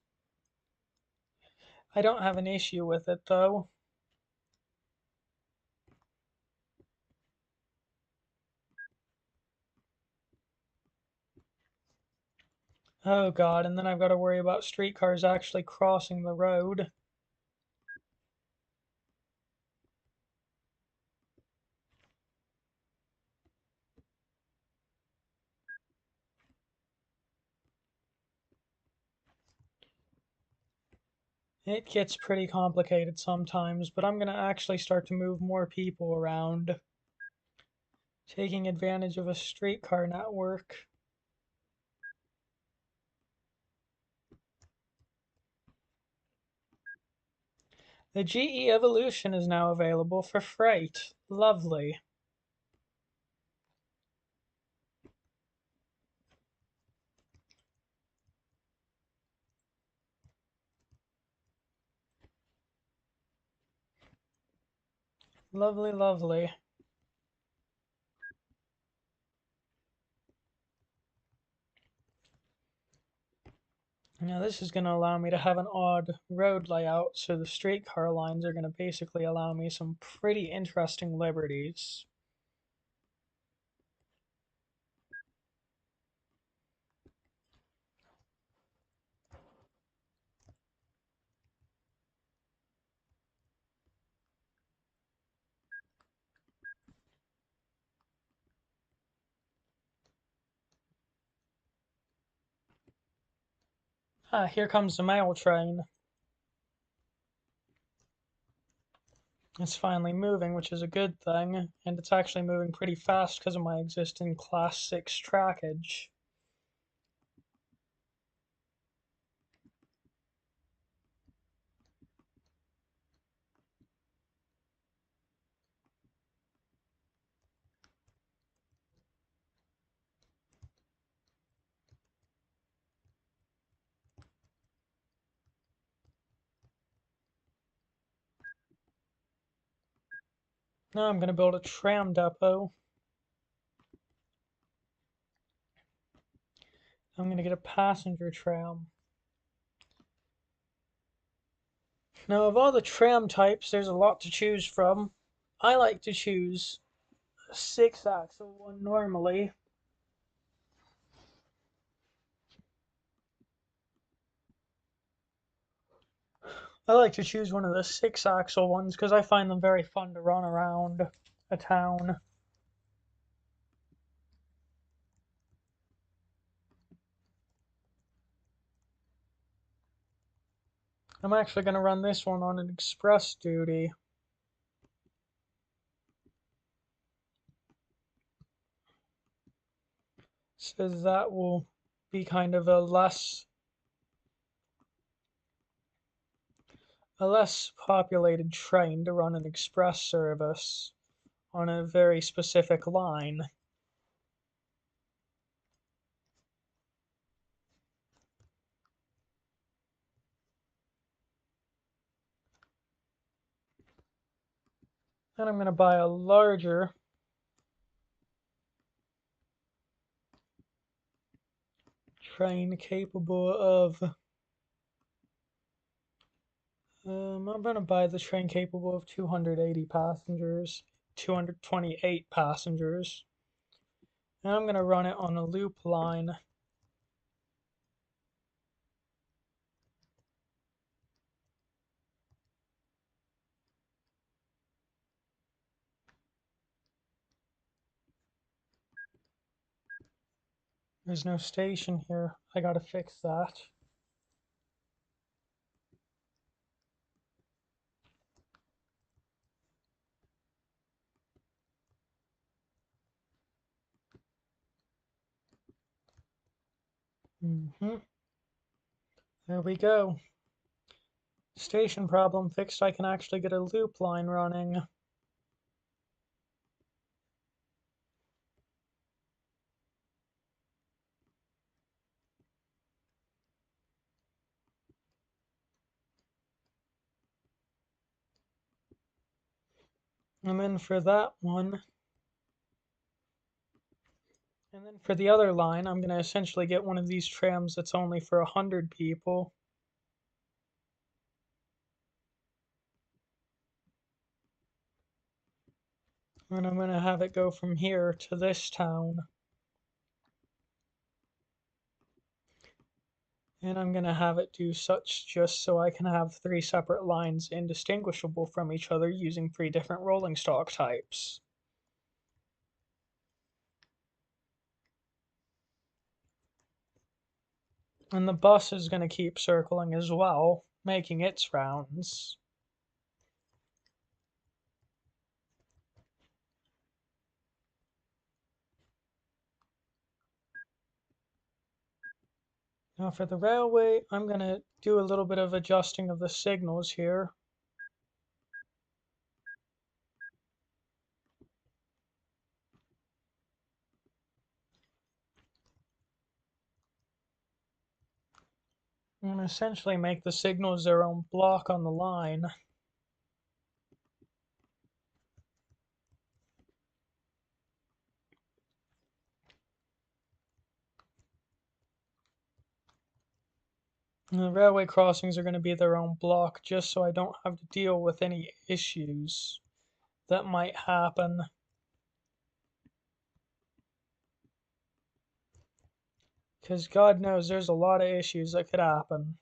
I don't have an issue with it though. Oh god, and then I've got to worry about streetcars actually crossing the road. It gets pretty complicated sometimes, but I'm going to actually start to move more people around, taking advantage of a streetcar network. The GE Evolution is now available for freight. Lovely. Lovely, lovely. Now this is going to allow me to have an odd road layout, so the streetcar lines are going to basically allow me some pretty interesting liberties. Ah, here comes the mail train. It's finally moving, which is a good thing, and it's actually moving pretty fast because of my existing Class 6 trackage. Now I'm going to build a tram depot. I'm going to get a passenger tram. Now, of all the tram types, there's a lot to choose from. I like to choose a 6-axle one normally. I like to choose one of the 6-axle ones because I find them very fun to run around a town. I'm actually going to run this one on an express duty. So that will be kind of a less populated train to run an express service on a very specific line. And I'm going to buy a larger train capable of I'm going to buy the train capable of 280 passengers, 228 passengers. And I'm going to run it on a loop line. There's no station here. I got to fix that. There we go. Station problem fixed. I can actually get a loop line running. And then for that one, and then for the other line, I'm going to essentially get one of these trams that's only for 100 people. And I'm going to have it go from here to this town. And I'm going to have it do such just so I can have 3 separate lines indistinguishable from each other using 3 different rolling stock types. And the bus is going to keep circling as well, making its rounds. Now for the railway, I'm going to do a little bit of adjusting of the signals here. I'm going to essentially make the signals their own block on the line. And the railway crossings are going to be their own block just so I don't have to deal with any issues that might happen. Because God knows there's a lot of issues that could happen.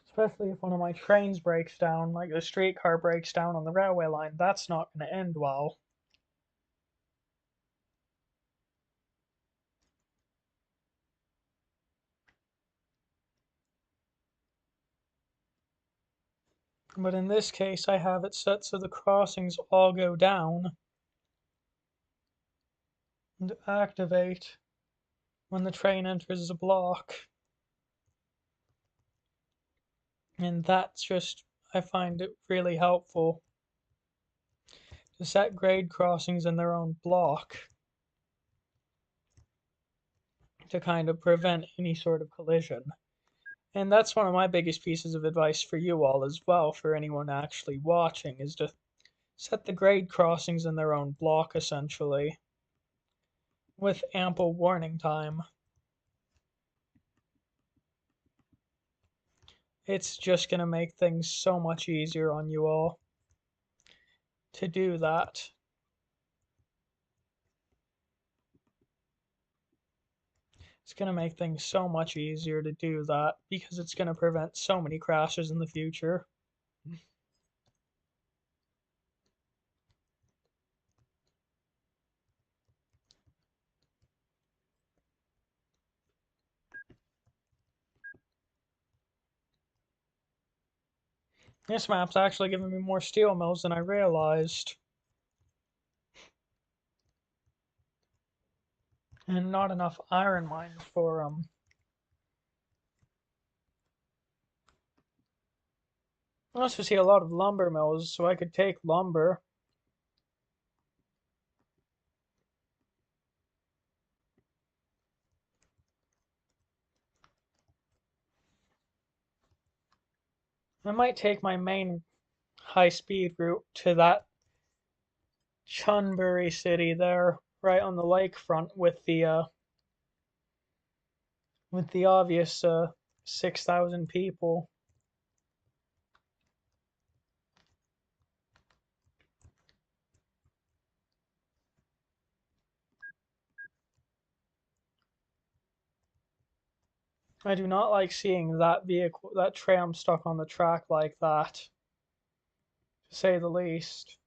Especially if one of my trains breaks down, like the streetcar breaks down on the railway line. That's not going to end well. But in this case, I have it set so the crossings all go down and activate when the train enters the block. And that's just, I find it really helpful to set grade crossings in their own block to kind of prevent any sort of collision. And that's one of my biggest pieces of advice for you all as well, for anyone actually watching, is to set the grade crossings in their own block essentially, with ample warning time. It's just going to make things so much easier on you all to do that. It's going to make things so much easier to do that because it's going to prevent so many crashes in the future. This map's actually giving me more steel mills than I realized. And not enough iron mines for them. I also see a lot of lumber mills, so I could take lumber. I might take my main high-speed route to that Chunbury city there, right on the lakefront, with the obvious 6,000 people. I do not like seeing that vehicle, that tram stuck on the track like that, to say the least.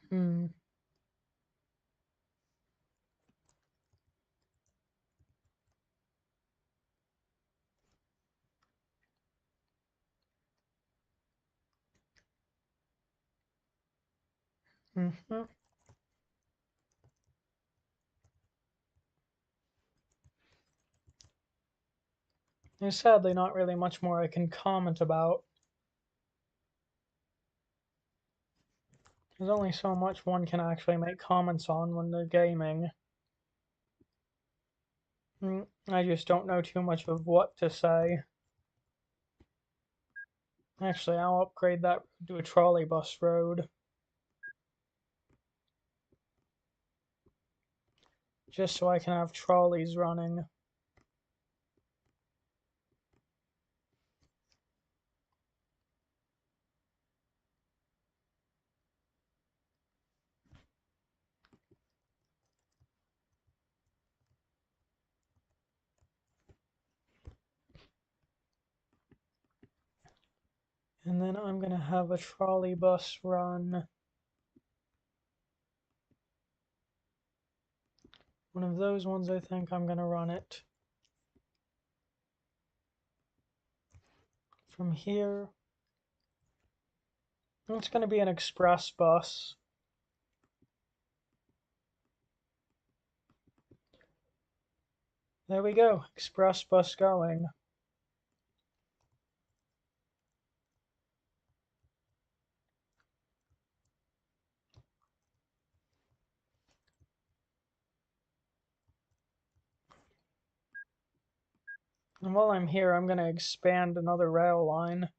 Hmm. Mm-hmm. There's sadly not really much more I can comment about. There's only so much one can actually make comments on when they're gaming. I just don't know too much of what to say. Actually, I'll upgrade that to a trolley bus road. Just so I can have trolleys running. And then I'm going to have a trolley bus run. One of those ones, I think I'm going to run it from here. It's going to be an express bus. There we go, express bus going. And while I'm here, I'm going to expand another rail line.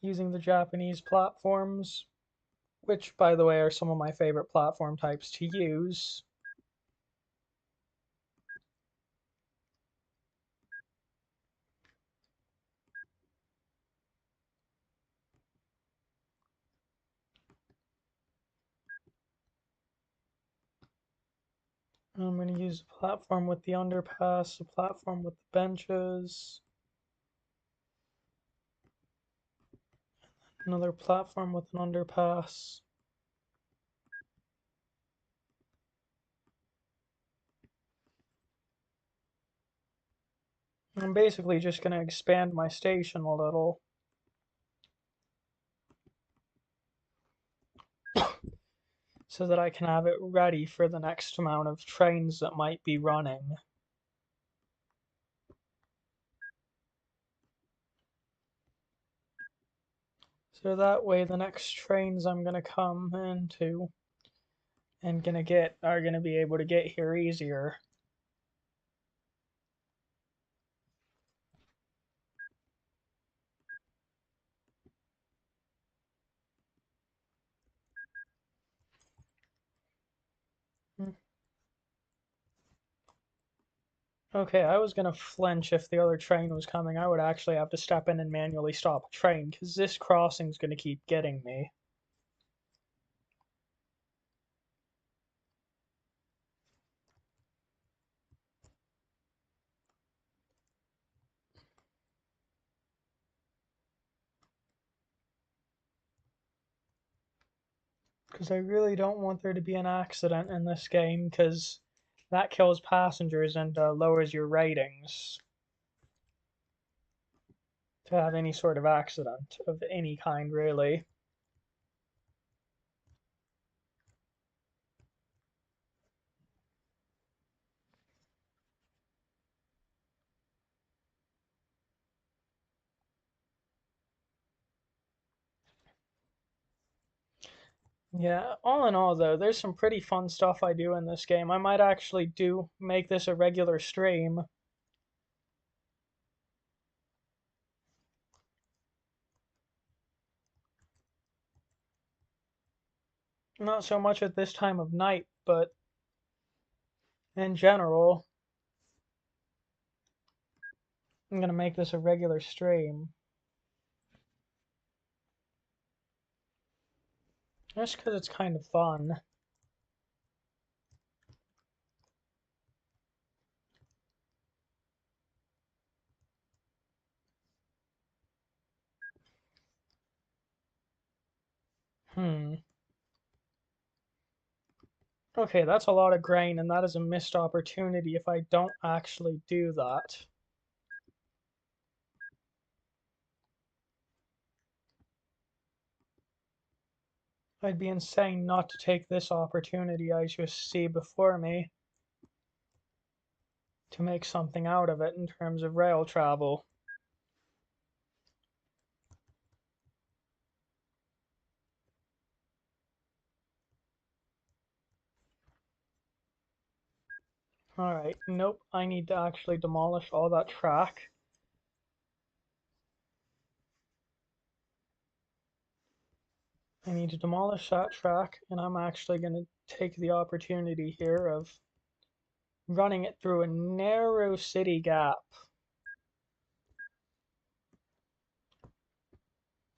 Using the Japanese platforms, which, by the way, are some of my favorite platform types to use. I'm going to use a platform with the underpass, a platform with the benches, another platform with an underpass. I'm basically just going to expand my station a little. So that I can have it ready for the next amount of trains that might be running. So that way the next trains I'm going to come into and are going to be able to get here easier. Okay, I was going to flinch if the other train was coming. I would actually have to step in and manually stop a train, because this crossing's going to keep getting me. Because I really don't want there to be an accident in this game, because that kills passengers and lowers your ratings. To have any sort of accident of any kind, really. Yeah, all in all, though, there's some pretty fun stuff I do in this game. I might actually make this a regular stream. Not so much at this time of night, but in general, I'm gonna make this a regular stream. Just because it's kind of fun. Hmm. Okay, that's a lot of grain, and that is a missed opportunity if I don't actually do that. I'd be insane not to take this opportunity I just see before me to make something out of it in terms of rail travel. Alright, nope, I need to actually demolish all that track. I need to demolish that track, and I'm actually going to take the opportunity here of running it through a narrow city gap.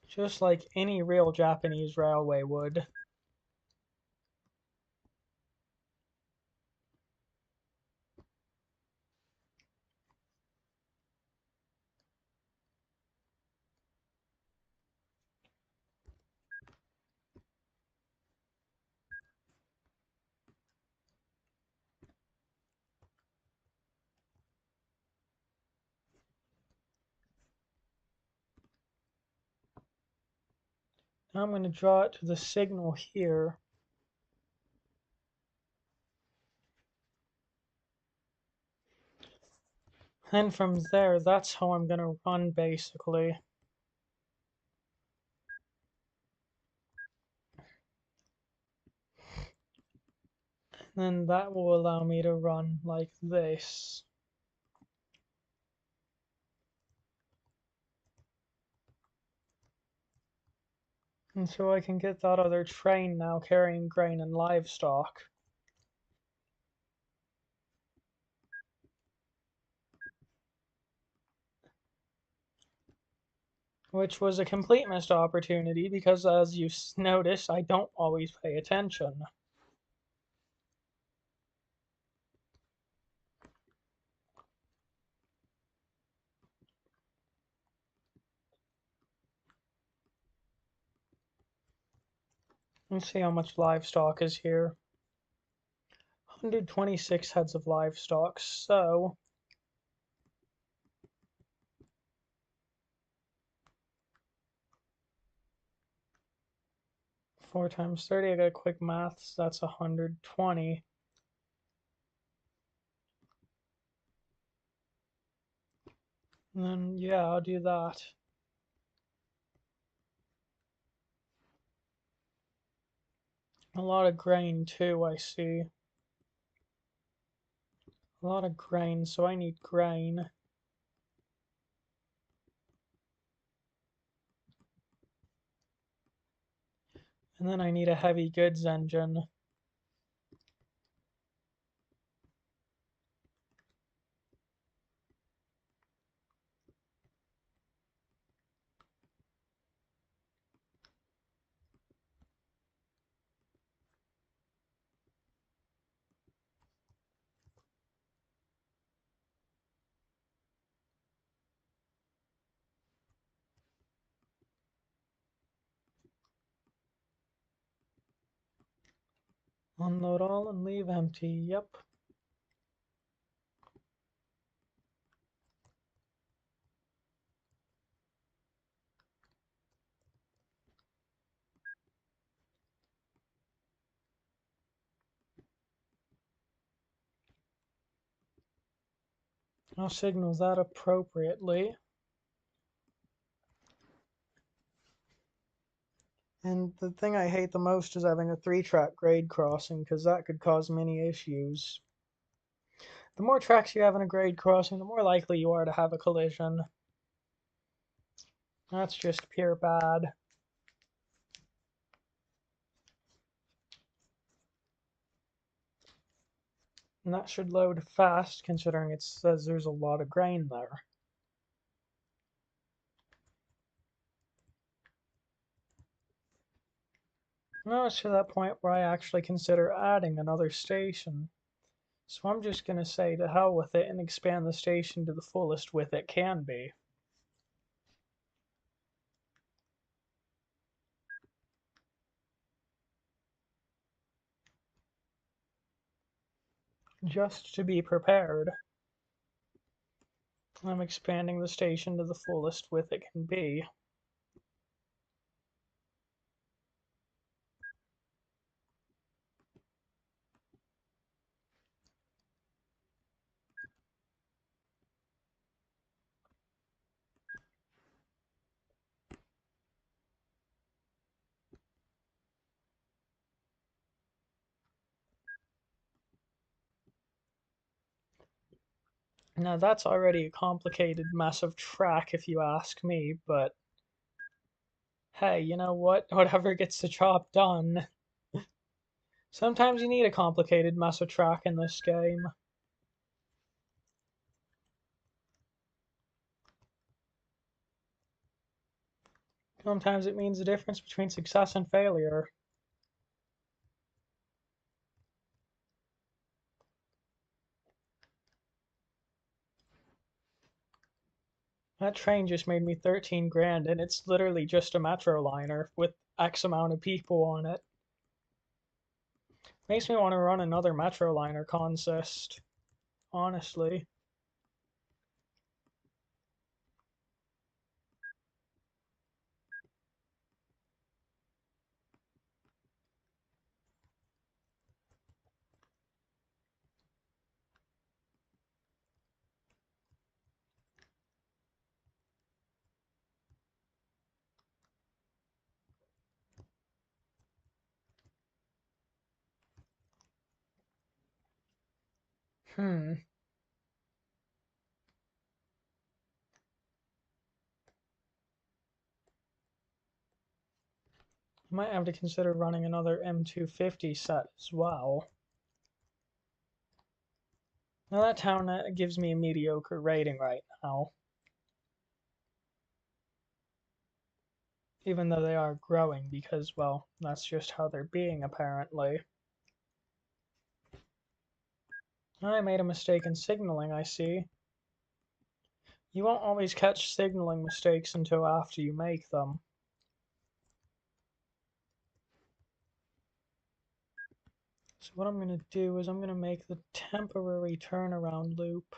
Just like any real Japanese railway would. Now I'm going to draw it to the signal here. And from there, that's how I'm going to run, basically. And then that will allow me to run like this. And so I can get that other train now carrying grain and livestock. Which was a complete missed opportunity because, as you notice, I don't always pay attention. Let's see how much livestock is here. 126 heads of livestock, so 4 times 30, I got quick maths, that's 120. And then, yeah, I'll do that. A lot of grain, too, I see. A lot of grain, so I need grain. And then I need a heavy goods engine. Unload all and leave empty, yep. I'll signal that appropriately. And the thing I hate the most is having a 3-track grade crossing, because that could cause many issues. The more tracks you have in a grade crossing, the more likely you are to have a collision. That's just pure bad. And that should load fast, considering it says there's a lot of grain there. Now it's to that point where I actually consider adding another station. So I'm just going to say to hell with it and expand the station to the fullest width it can be. Just to be prepared. I'm expanding the station to the fullest width it can be. Now that's already a complicated mess of track if you ask me, but hey, you know what? Whatever gets the job done. Sometimes you need a complicated mess of track in this game. Sometimes it means the difference between success and failure. That train just made me 13 grand, and it's literally just a metro liner with X amount of people on it. Makes me want to run another metro liner consist, honestly. Hmm. Might have to consider running another M250 set as well. Now that town gives me a mediocre rating right now. Even though they are growing because, well, that's just how they're being apparently. I made a mistake in signaling, I see. You won't always catch signaling mistakes until after you make them. So what I'm going to do is I'm going to make the temporary turnaround loop.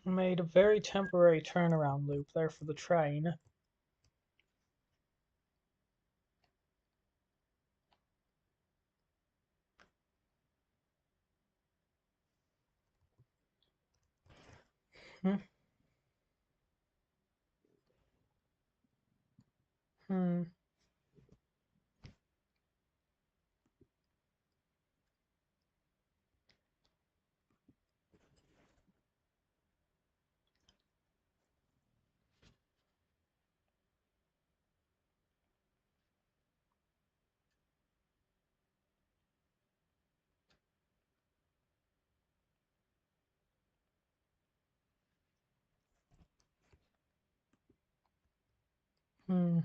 I made a very temporary turnaround loop there for the train. Hmm. Hmm. Hmm.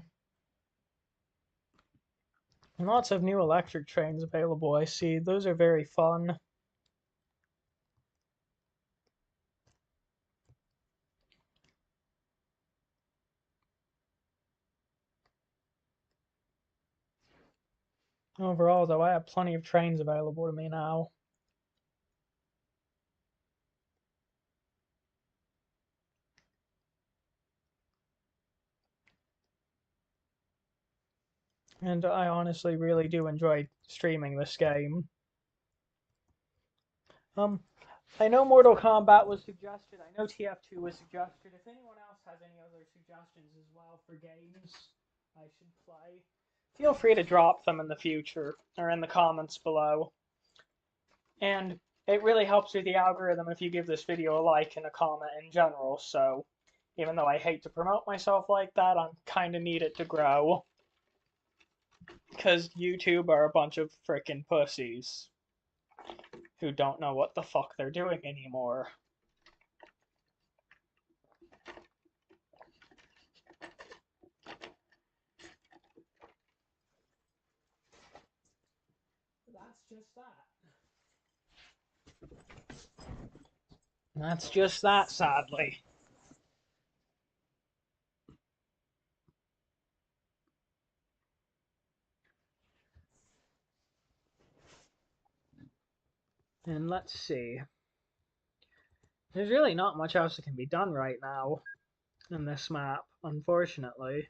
And lots of new electric trains available, I see. Those are very fun. Overall, though, I have plenty of trains available to me now. And I honestly really do enjoy streaming this game. Um, I know Mortal Kombat was suggested. I know TF2 was suggested. If anyone else has any other suggestions as well for games I should play, feel free to drop them in the future or in the comments below. And it really helps with the algorithm if you give this video a like and a comment in general. So even though I hate to promote myself like that, I kind of need it to grow. Because YouTube are a bunch of frickin' pussies who don't know what the fuck they're doing anymore. That's just that. That's just that, sadly. And let's see. There's really not much else that can be done right now in this map, unfortunately.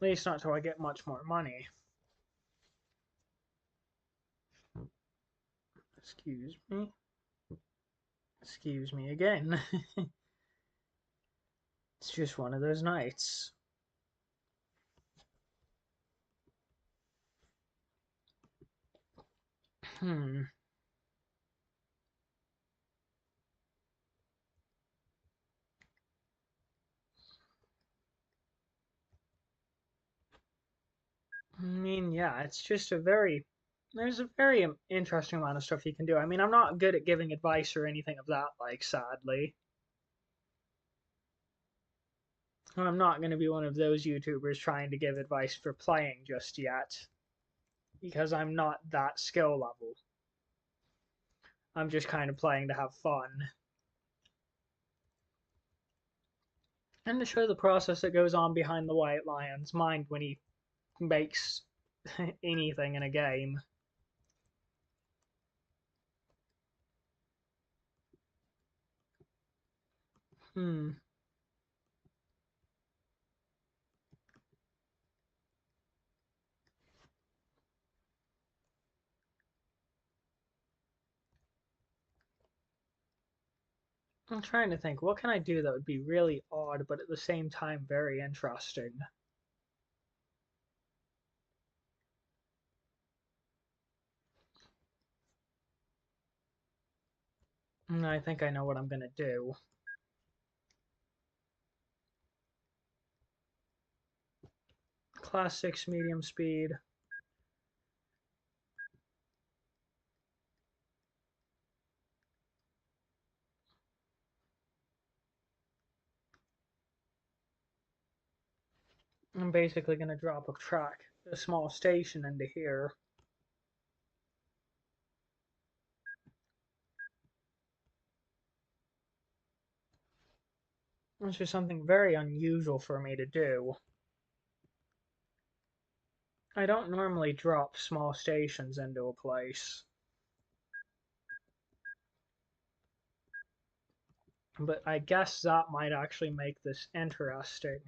At least not till I get much more money. Excuse me. Excuse me again. It's just one of those nights. Hmm. I mean, yeah, it's just there's a very interesting amount of stuff you can do. I mean, I'm not good at giving advice or anything of that like, sadly. I'm not going to be one of those YouTubers trying to give advice for playing just yet, because I'm not that skill level. I'm just kind of playing to have fun. And to show the process that goes on behind the White Lion's mind when he makes anything in a game. Hmm. I'm trying to think, what can I do that would be really odd, but at the same time very interesting? I think I know what I'm going to do. Class 6 medium speed. I'm basically going to drop a small station into here. Which is something very unusual for me to do. I don't normally drop small stations into a place. But I guess that might actually make this interesting.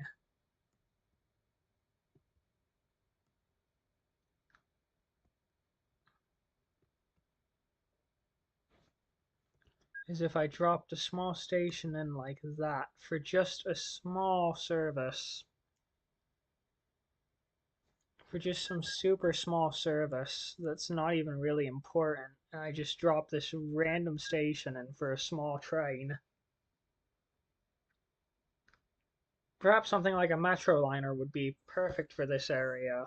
Is if I dropped a small station in like that for just a small service. For just some super small service that's not even really important. And I just drop this random station in for a small train. Perhaps something like a metro liner would be perfect for this area.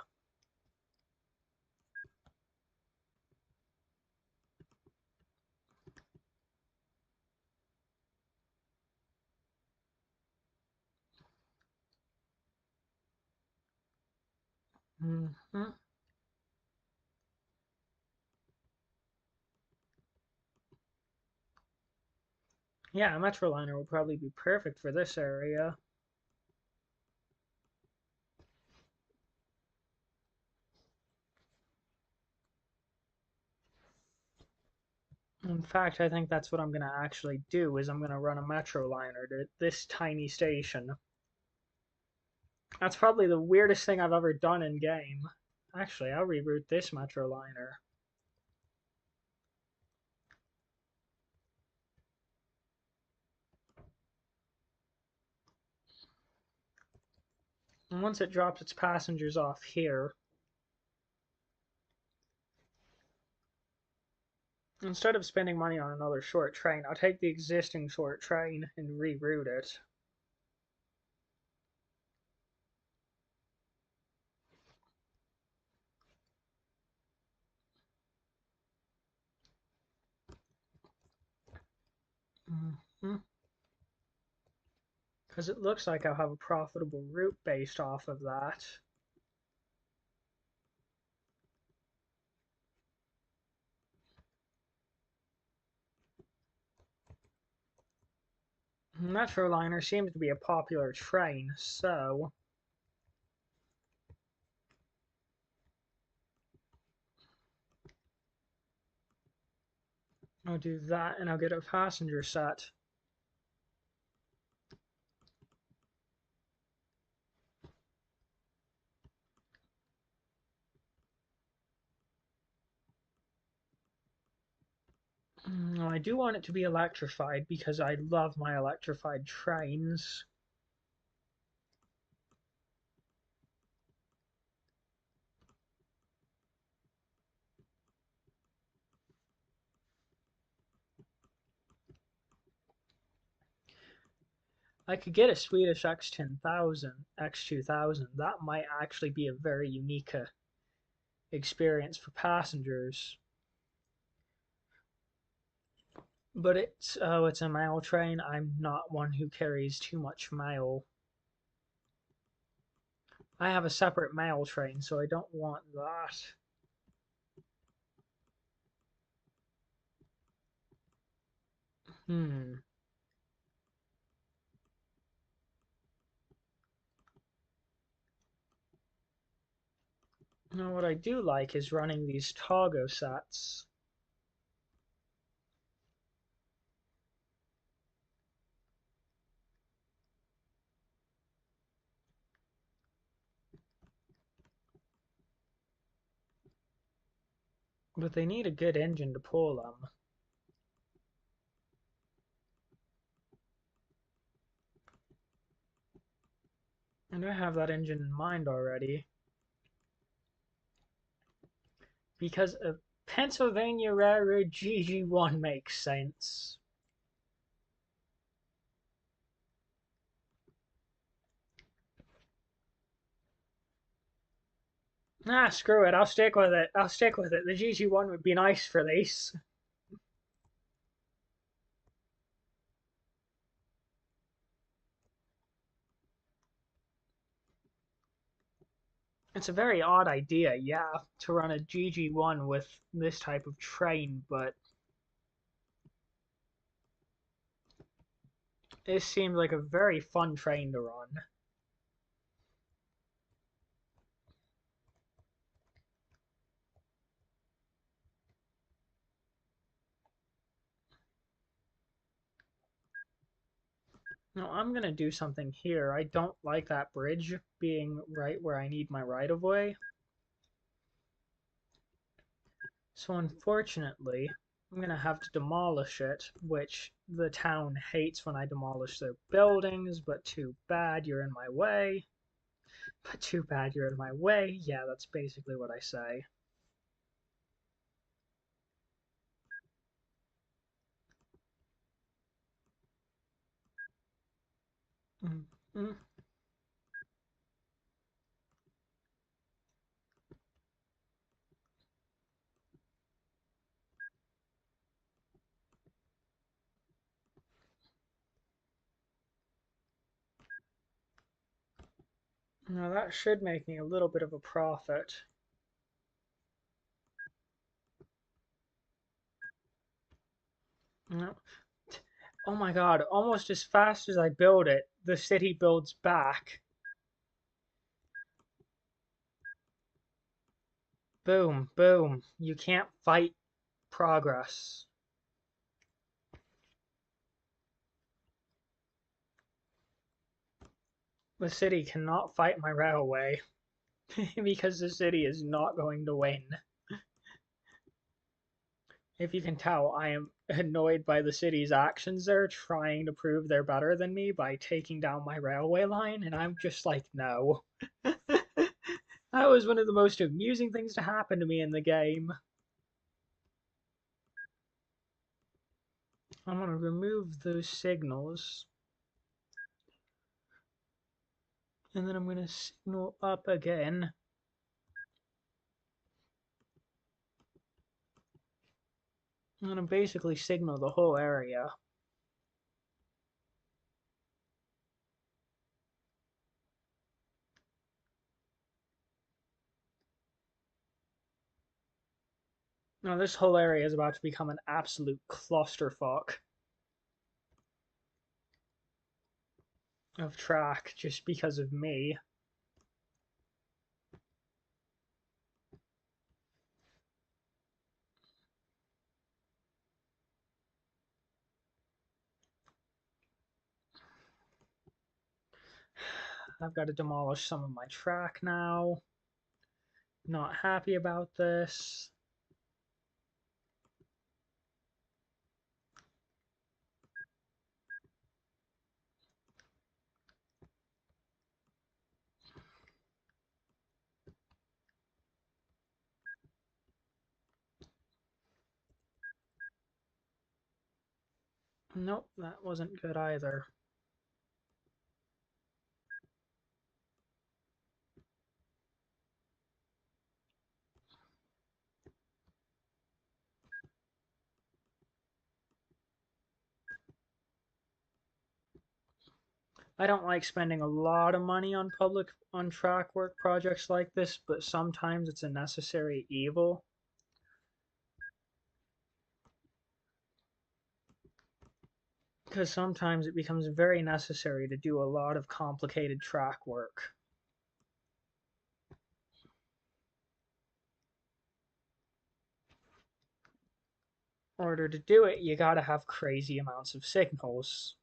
Mm-hmm. Yeah, a metro liner would probably be perfect for this area. In fact, I think that's what I'm going to actually do, is I'm going to run a metro liner to this tiny station. That's probably the weirdest thing I've ever done in game. Actually, I'll reroute this metro liner. And once it drops its passengers off here, instead of spending money on another short train, I'll take the existing short train and reroute it. Mm-hmm. Because it looks like I'll have a profitable route based off of that. Metroliner seems to be a popular train, so I'll do that and I'll get a passenger set. I do want it to be electrified because I love my electrified trains. I could get a Swedish X10,000, X2000. That might actually be a very unique experience for passengers. But it's a mail train. I'm not one who carries too much mail. I have a separate mail train, so I don't want that. Hmm. Now, what I do like is running these Togo sets. But they need a good engine to pull them. And I have that engine in mind already. Because a Pennsylvania Railroad GG1 makes sense. Ah, screw it. I'll stick with it. I'll stick with it. The GG1 would be nice for these. It's a very odd idea, yeah, to run a GG1 with this type of train, but it seems like a very fun train to run. Now, I'm going to do something here. I don't like that bridge being right where I need my right-of-way. So unfortunately, I'm going to have to demolish it, which the town hates when I demolish their buildings, but too bad you're in my way. But too bad you're in my way. Yeah, that's basically what I say. Mm -hmm. Now that should make me a little bit of a profit. No. Oh my god, almost as fast as I build it, the city builds back. Boom, boom. You can't fight progress. The city cannot fight my railway because the city is not going to win. If you can tell, I am annoyed by the city's actions. They're trying to prove they're better than me by taking down my railway line, and I'm just like, no. That was one of the most amusing things to happen to me in the game. I'm going to remove those signals. And then I'm going to signal up again. I'm going to basically signal the whole area. Now this whole area is about to become an absolute clusterfuck of track just because of me. I've got to demolish some of my track now. Not happy about this. Nope, that wasn't good either. I don't like spending a lot of money on track work projects like this, but sometimes it's a necessary evil. Because sometimes it becomes very necessary to do a lot of complicated track work. In order to do it, you gotta have crazy amounts of signals.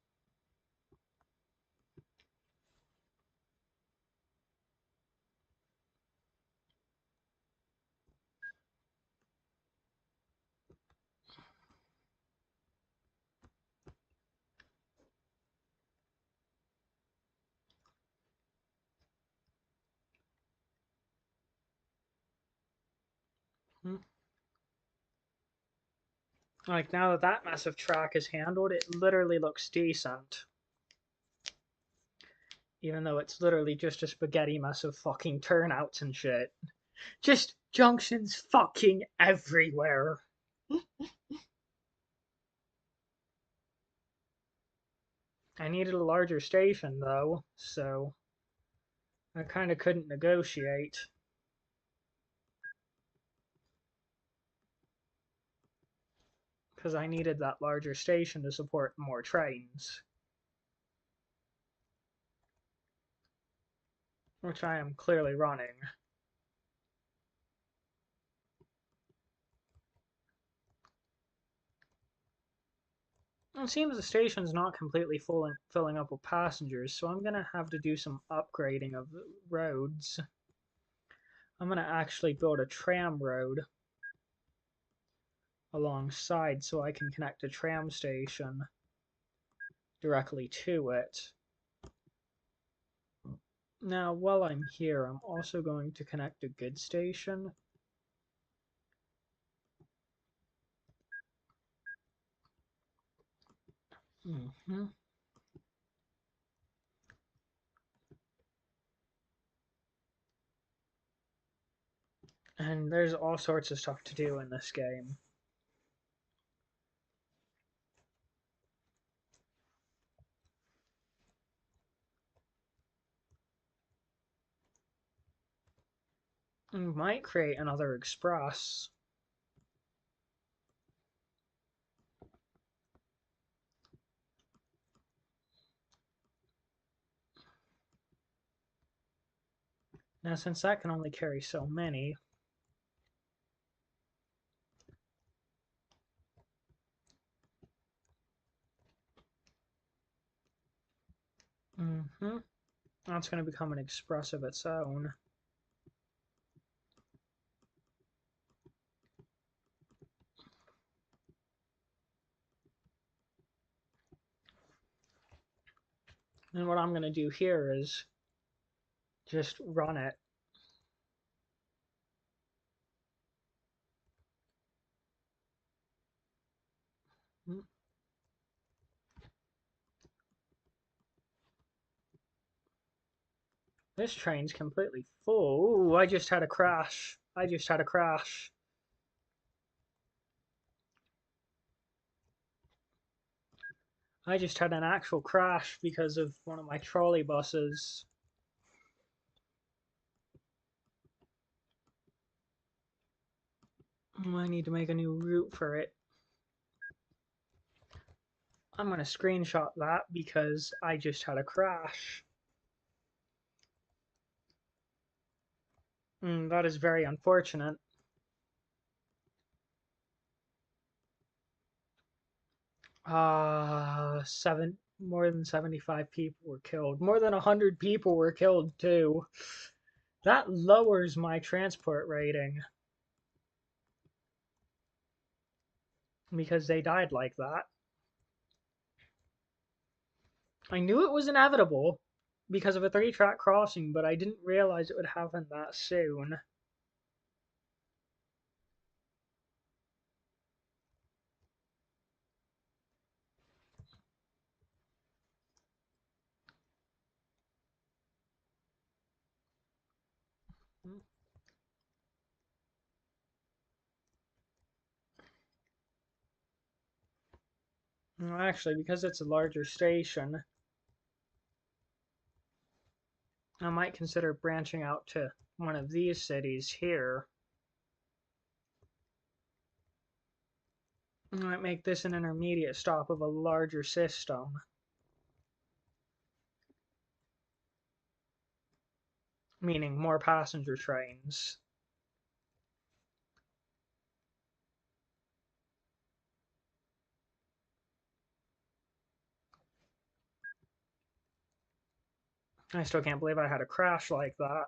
Like, now that that massive track is handled, it literally looks decent. Even though it's literally just a spaghetti mess of fucking turnouts and shit. Just junctions fucking everywhere. I needed a larger station, though, so I kinda couldn't negotiate. Because I needed that larger station to support more trains. Which I am clearly running. It seems the station's not completely filling up with passengers, so I'm going to have to do some upgrading of the roads. I'm going to actually build a tram road alongside so I can connect a tram station directly to it. Now, while I'm here, I'm also going to connect a goods station. Mm-hmm. And there's all sorts of stuff to do in this game. We might create another express. Now, since that can only carry so many, that's going to become an express of its own. And what I'm going to do here is just run it. This train's completely full. Ooh, I just had a crash. I just had a crash. I just had an actual crash because of one of my trolley buses. I need to make a new route for it. I'm going to screenshot that because I just had a crash. That is very unfortunate. More than 75 people were killed. More than 100 people were killed too. That lowers my transport rating. Because they died like that. I knew it was inevitable because of a 3-track crossing, but I didn't realize it would happen that soon. Well, actually, because it's a larger station, I might consider branching out to one of these cities here. I might make this an intermediate stop of a larger system. Meaning more passenger trains. I still can't believe I had a crash like that.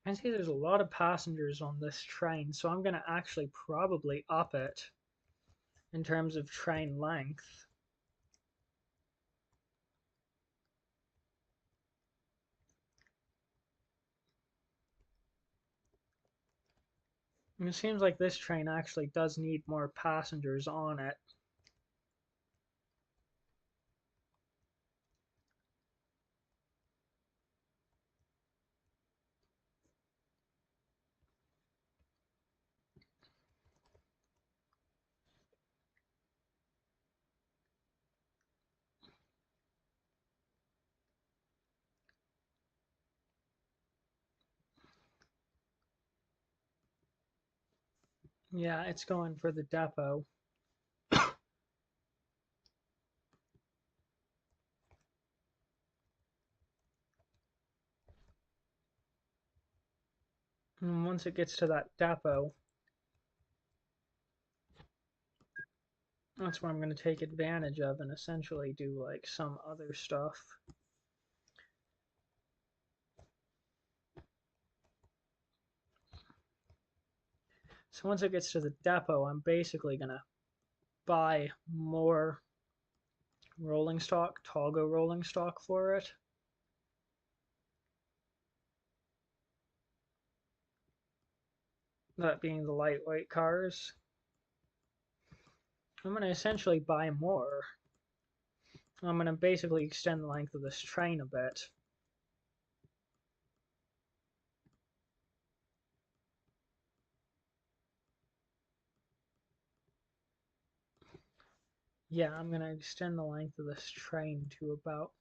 I see there's a lot of passengers on this train, so I'm going to actually probably up it in terms of train length. And it seems like this train actually does need more passengers on it. Yeah, it's going for the depot. And once it gets to that depot, that's what I'm going to take advantage of and essentially do like some other stuff. So once it gets to the depot, I'm basically going to buy more rolling stock, Talgo rolling stock for it. That being the lightweight cars. I'm going to essentially buy more. I'm going to basically extend the length of this train a bit. Yeah, I'm going to extend the length of this train to about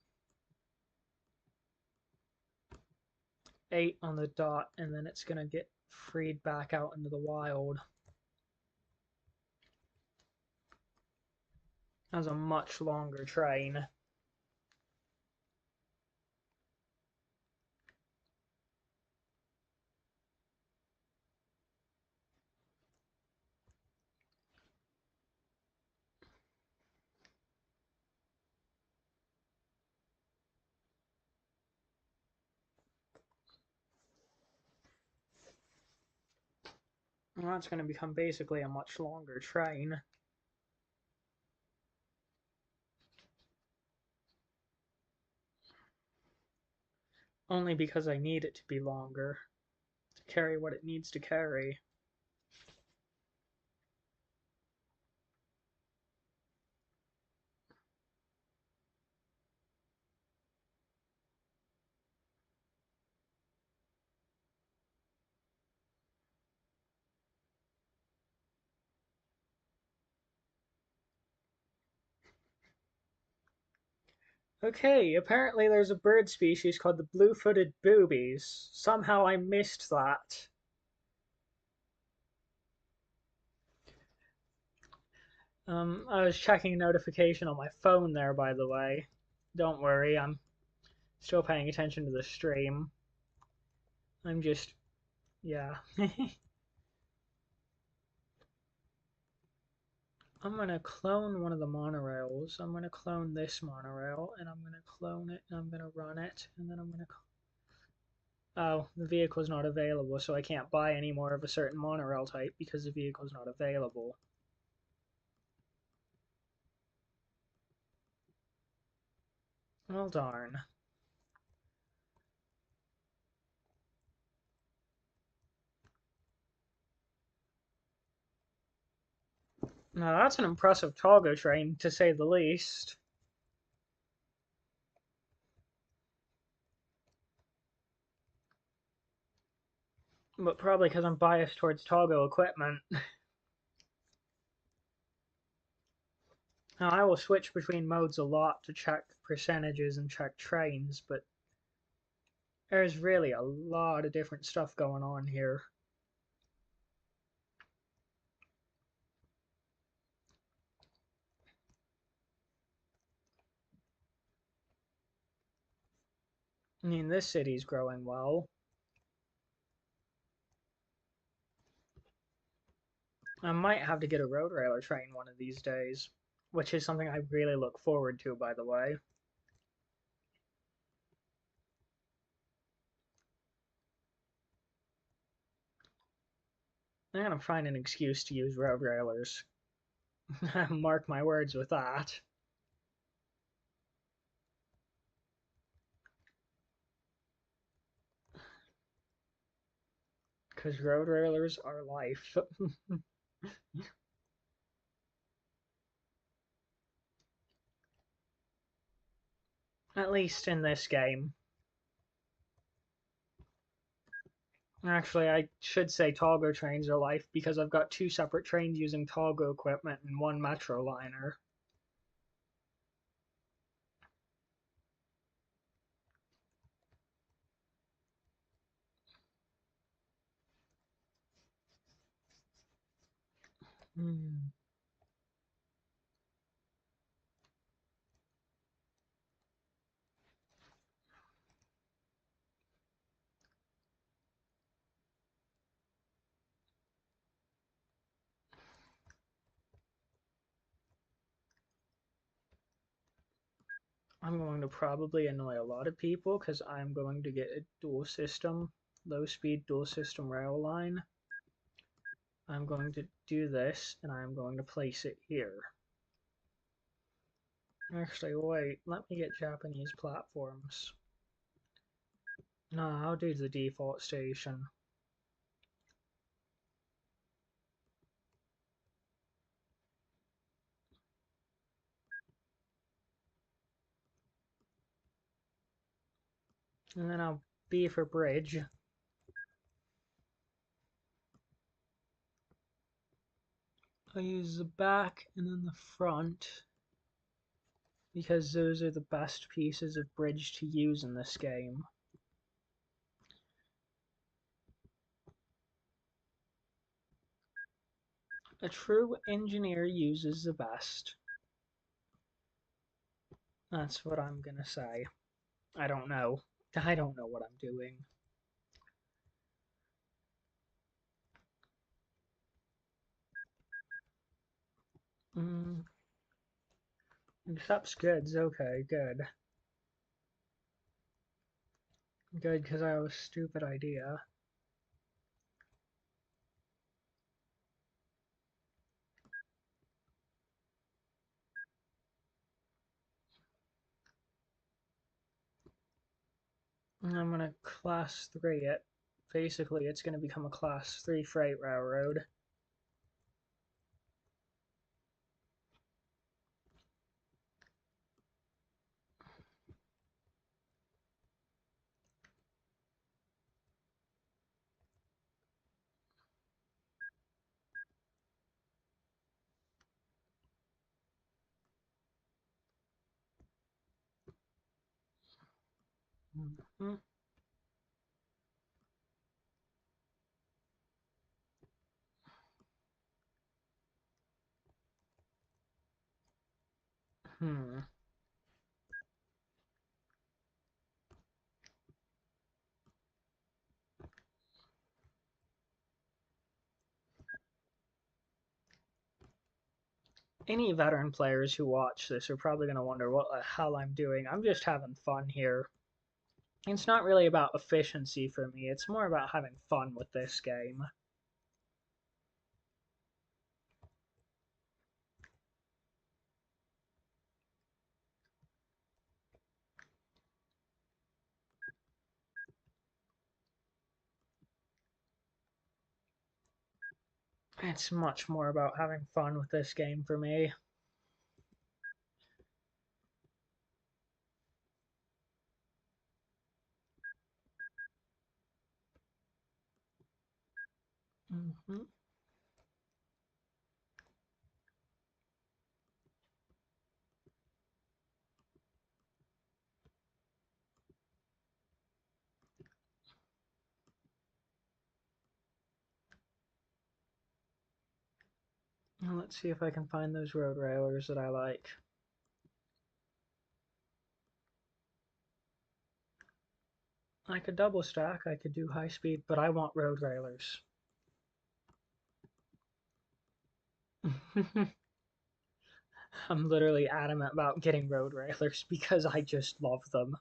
8 on the dot, and then it's going to get freed back out into the wild as a much longer train. And that's going to become basically a much longer train. Only because I need it to be longer to carry what it needs to carry. Okay, apparently there's a bird species called the blue-footed boobies. Somehow I missed that. I was checking a notification on my phone there, by the way. Don't worry, I'm still paying attention to the stream. I'm just, yeah. I'm gonna clone one of the monorails. I'm gonna clone this monorail, and I'm gonna clone it, and I'm gonna run it, and then I'm gonna... Oh, the vehicle's not available, so I can't buy any more of a certain monorail type because the vehicle's not available. Well, darn. Now that's an impressive cargo train, to say the least. But probably because I'm biased towards Togo equipment. Now, I will switch between modes a lot to check percentages and check trains, but there's really a lot of different stuff going on here. I mean, this city's growing well. I might have to get a road railer train one of these days, which is something I really look forward to, by the way. I'm gonna find an excuse to use road railers. Mark my words with that. Because road railers are life. At least in this game. Actually, I should say Talgo trains are life because I've got two separate trains using Talgo equipment and one Metro liner. Hmm. I'm going to probably annoy a lot of people because I'm going to get a dual system, low speed dual system rail line. I'm going to do this and I'm going to place it here. Actually, wait, let me get Japanese platforms. No, I'll do the default station. And then I'll B for bridge. I'll use the back and then the front because those are the best pieces of bridge to use in this game. A true engineer uses the best. That's what I'm gonna say. I don't know. I don't know what I'm doing. Mm, accepts goods. Okay, good. Good, because I have a stupid idea. And I'm gonna class 3 it. Basically, it's gonna become a class 3 freight railroad. Mm-hmm. Hmm. Any veteran players who watch this are probably going to wonder what the hell I'm doing. I'm just having fun here. It's not really about efficiency for me, it's more about having fun with this game. It's much more about having fun with this game for me. Mm-hmm. Let's see if I can find those road railers that I like. I could double stack, I could do high speed, but I want road railers. I'm literally adamant about getting road railers because I just love them.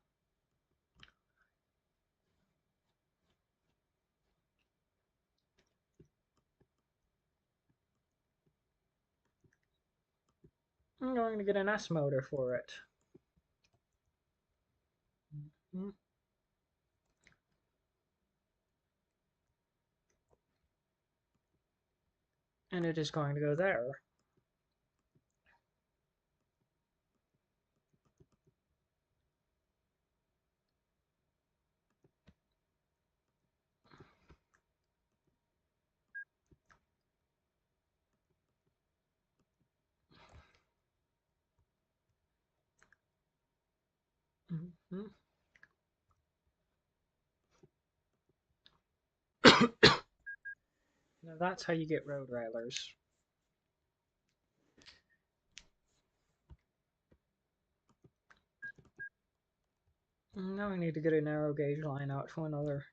I'm going to get an S motor for it. Mm-hmm. And it is going to go there. Mm-hmm. Now that's how you get road railers. Now we need to get a narrow gauge line out to another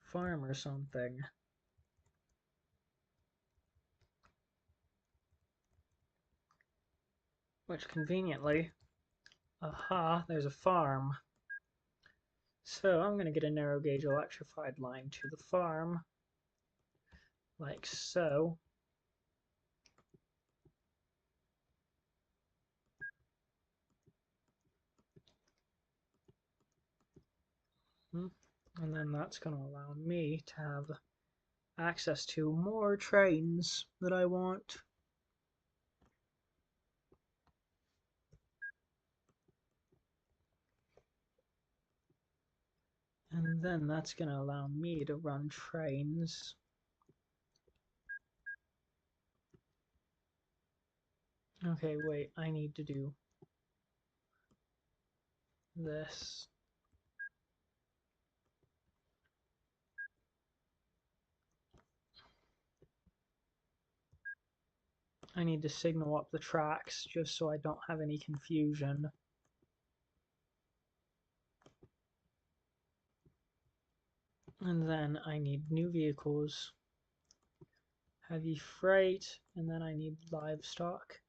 farm or something. Which conveniently, aha, there's a farm. So I'm going to get a narrow gauge electrified line to the farm. Like so. And then that's going to allow me to have access to more trains that I want. And then that's going to allow me to run trains. Okay, wait, I need to do this. I need to signal up the tracks just so I don't have any confusion. And then I need new vehicles, heavy freight, and then I need livestock.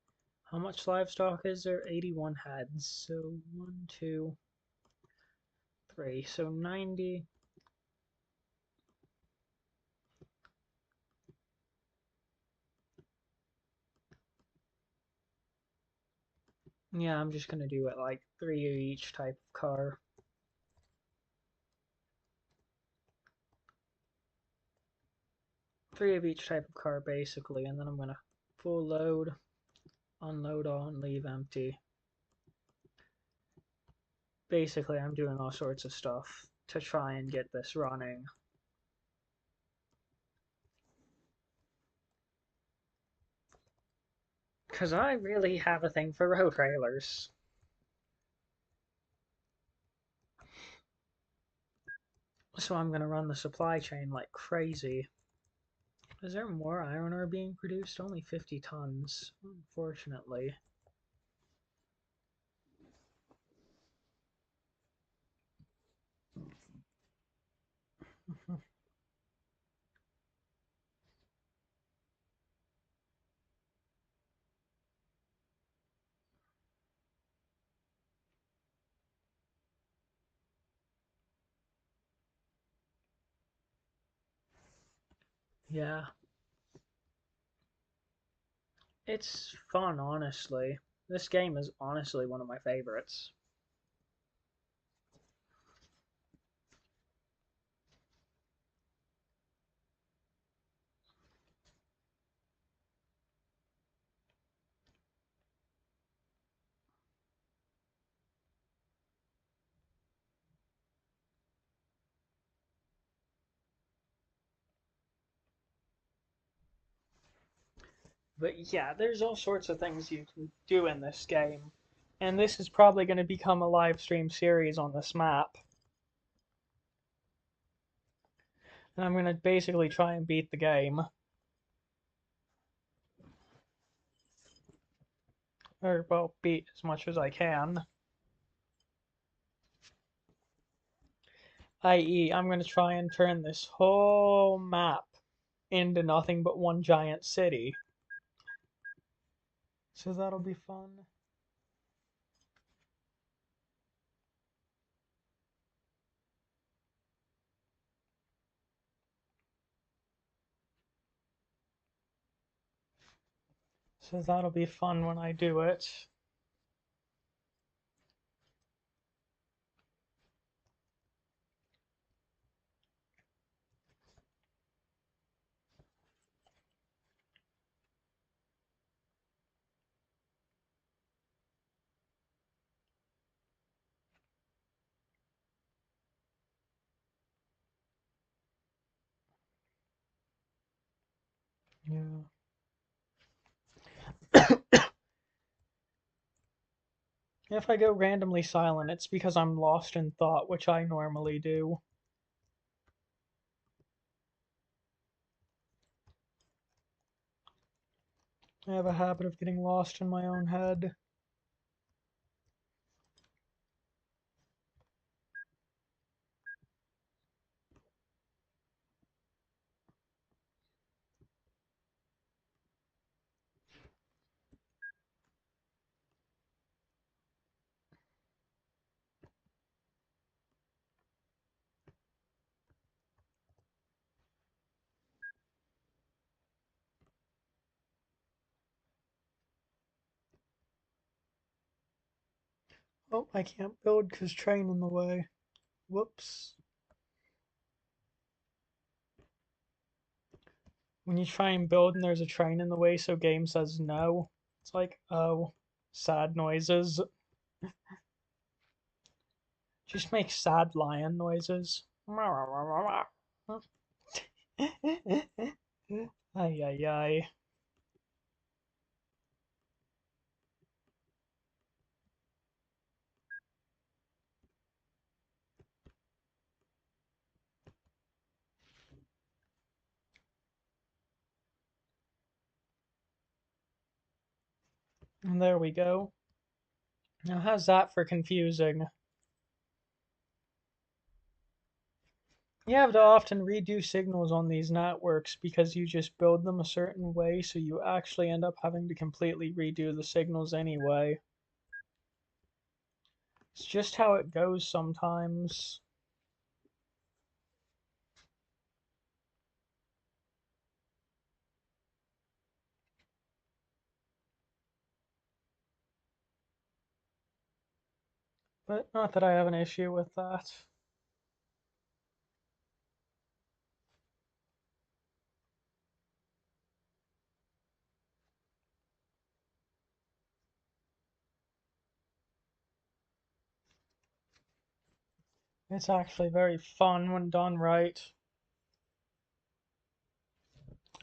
How much livestock is there? 81 heads. So 1, 2, 3. So 90. Yeah, I'm just going to do it like 3 of each type of car. Three of each type of car basically, and then I'm going to full load, unload all, and leave empty. Basically, I'm doing all sorts of stuff to try and get this running. Because I really have a thing for road railers. So I'm going to run the supply chain like crazy. Is there more iron ore being produced? Only 50 tons, unfortunately. Yeah. It's fun, honestly. This game is honestly one of my favorites. But yeah, there's all sorts of things you can do in this game. And this is probably going to become a live stream series on this map. And I'm going to basically try and beat the game. Or, well, beat as much as I can. I.e., I'm going to try and turn this whole map into nothing but one giant city. So that'll be fun. So that'll be fun when I do it. Yeah. If I go randomly silent, it's because I'm lost in thought, which I normally do. I have a habit of getting lost in my own head. Oh, I can't build because train in the way. Whoops. When you try and build and there's a train in the way, so game says no. It's like, oh, sad noises. Just make sad lion noises. Ay ay ay. And there we go. Now, how's that for confusing? You have to often redo signals on these networks because you just build them a certain way, so you actually end up having to completely redo the signals anyway. It's just how it goes sometimes. But not that I have an issue with that. It's actually very fun when done right.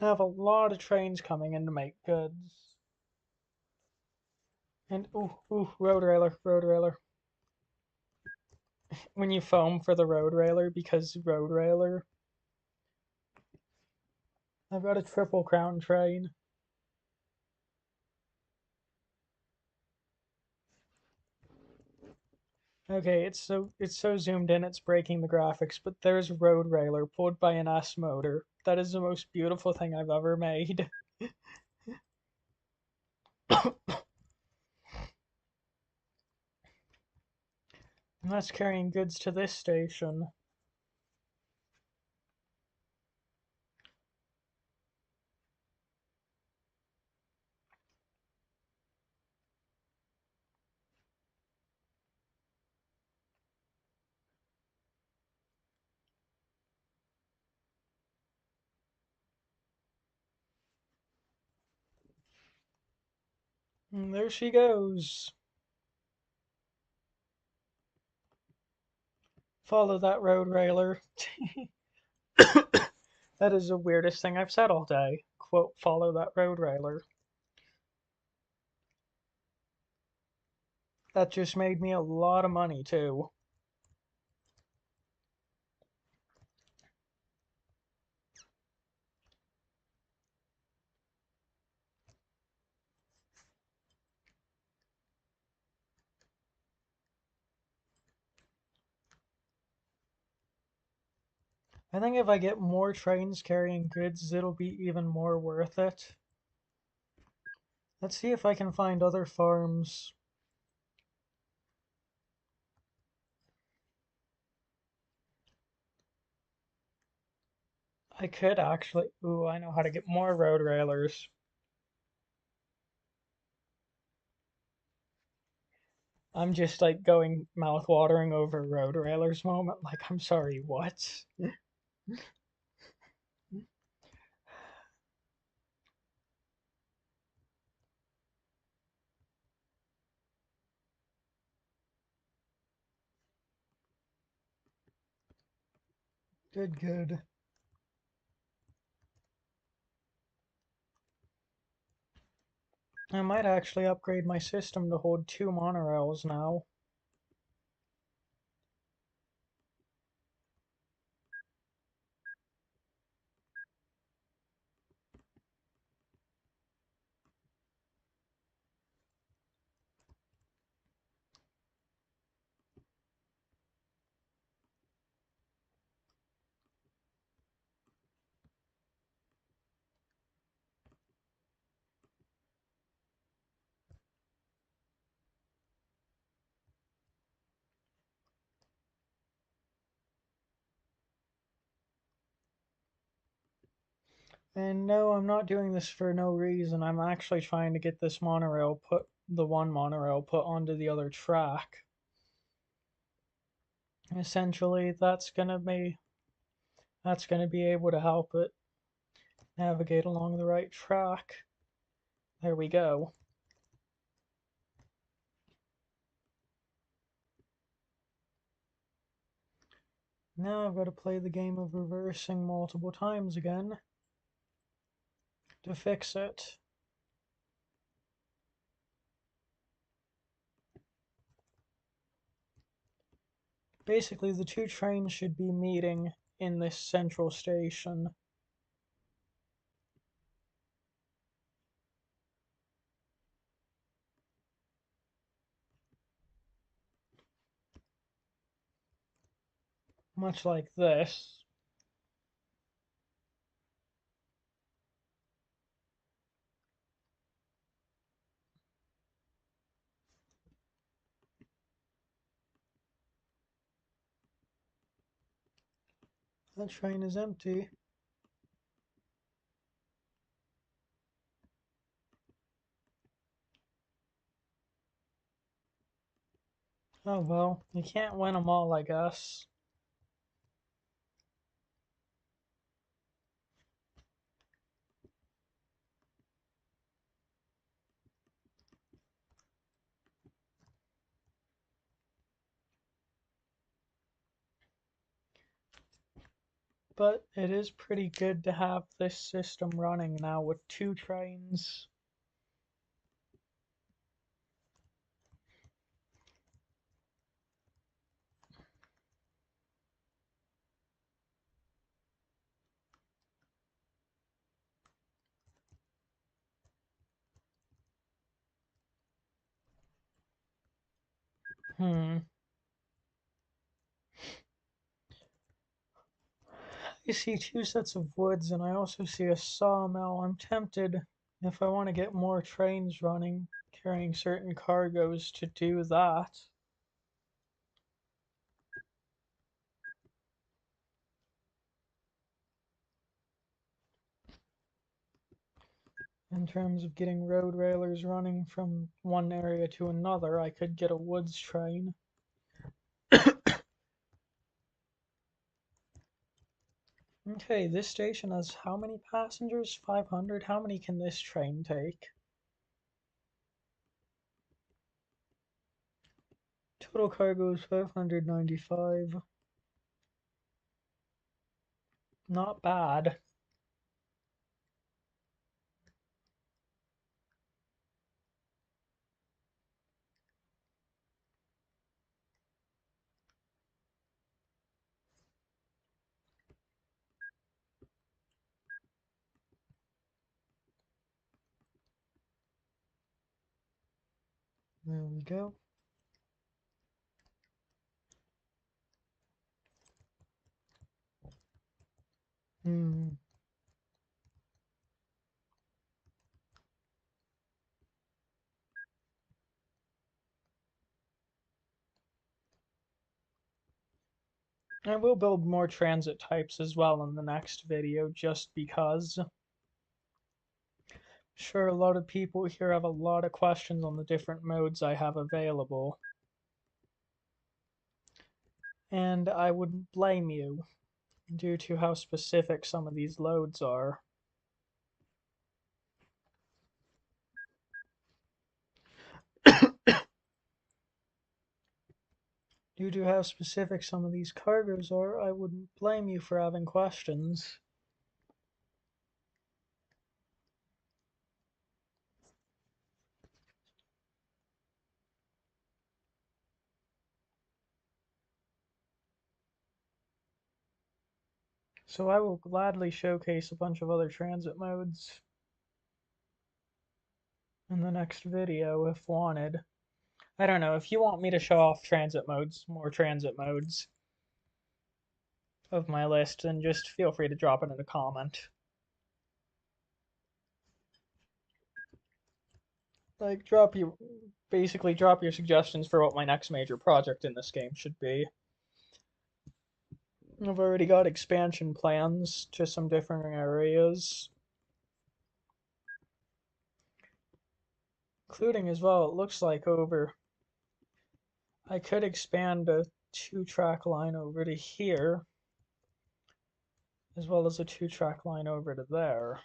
I have a lot of trains coming in to make goods. And ooh, road railer, road railer. When you foam for the road railer because road railer. I've got a triple crown train. Okay, it's so zoomed in it's breaking the graphics, but there's road railer pulled by an S motor. That is the most beautiful thing I've ever made. And that's carrying goods to this station. And there she goes. Follow that road railer. That is the weirdest thing I've said all day. Quote, follow that road railer. That just made me a lot of money, too. I think if I get more trains carrying goods, it'll be even more worth it. Let's see if I can find other farms. I could actually... Ooh, I know how to get more road railers. I'm just like going mouth-watering over road railers moment. Like, I'm sorry, what? Good, good. I might actually upgrade my system to hold 2 monorails now. And no, I'm not doing this for no reason. I'm actually trying to get this monorail the one monorail put onto the other track. Essentially, that's gonna be able to help it navigate along the right track. There we go. Now I've got to play the game of reversing multiple times again to fix it. Basically, the 2 trains should be meeting in this central station. Much like this. The train is empty. Oh well, you can't win them all, I guess. But it is pretty good to have this system running now with 2 trains. Hmm. I see 2 sets of woods and I also see a sawmill. I'm tempted, if I want to get more trains running, carrying certain cargoes, to do that. In terms of getting road railers running from one area to another, I could get a woods train. Okay, this station has how many passengers? 500? How many can this train take? Total cargo is 595. Not bad. There we go. Hmm. I will build more transit types as well in the next video, just because. Sure, a lot of people here have a lot of questions on the different modes I have available. And I wouldn't blame you, due to how specific some of these loads are. Due to how specific some of these cargoes are, I wouldn't blame you for having questions. So I will gladly showcase a bunch of other transit modes in the next video if wanted. I don't know, if you want me to show off transit modes, more transit modes of my list, then just feel free to drop it in a comment. Like, basically drop your suggestions for what my next major project in this game should be. I've already got expansion plans to some different areas, including as well, it looks like I could expand a 2-track line over to here, as well as a 2-track line over to there.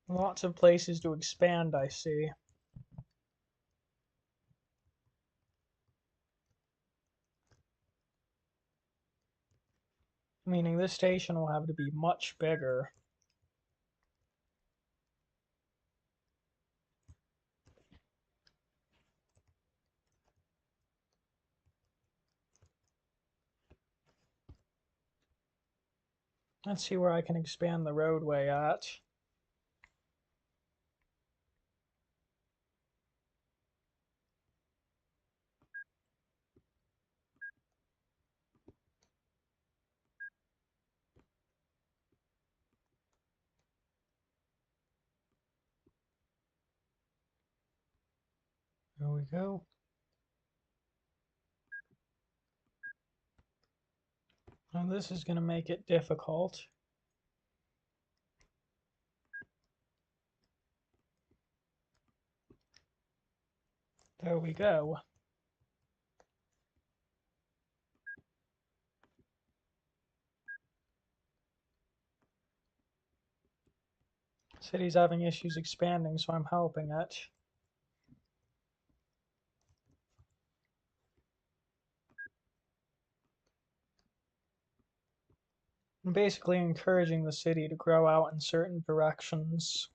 Lots of places to expand, I see. Meaning this station will have to be much bigger. Let's see where I can expand the roadway at. There we go. And this is going to make it difficult. There we go. City's having issues expanding, so I'm helping it. I'm basically encouraging the city to grow out in certain directions.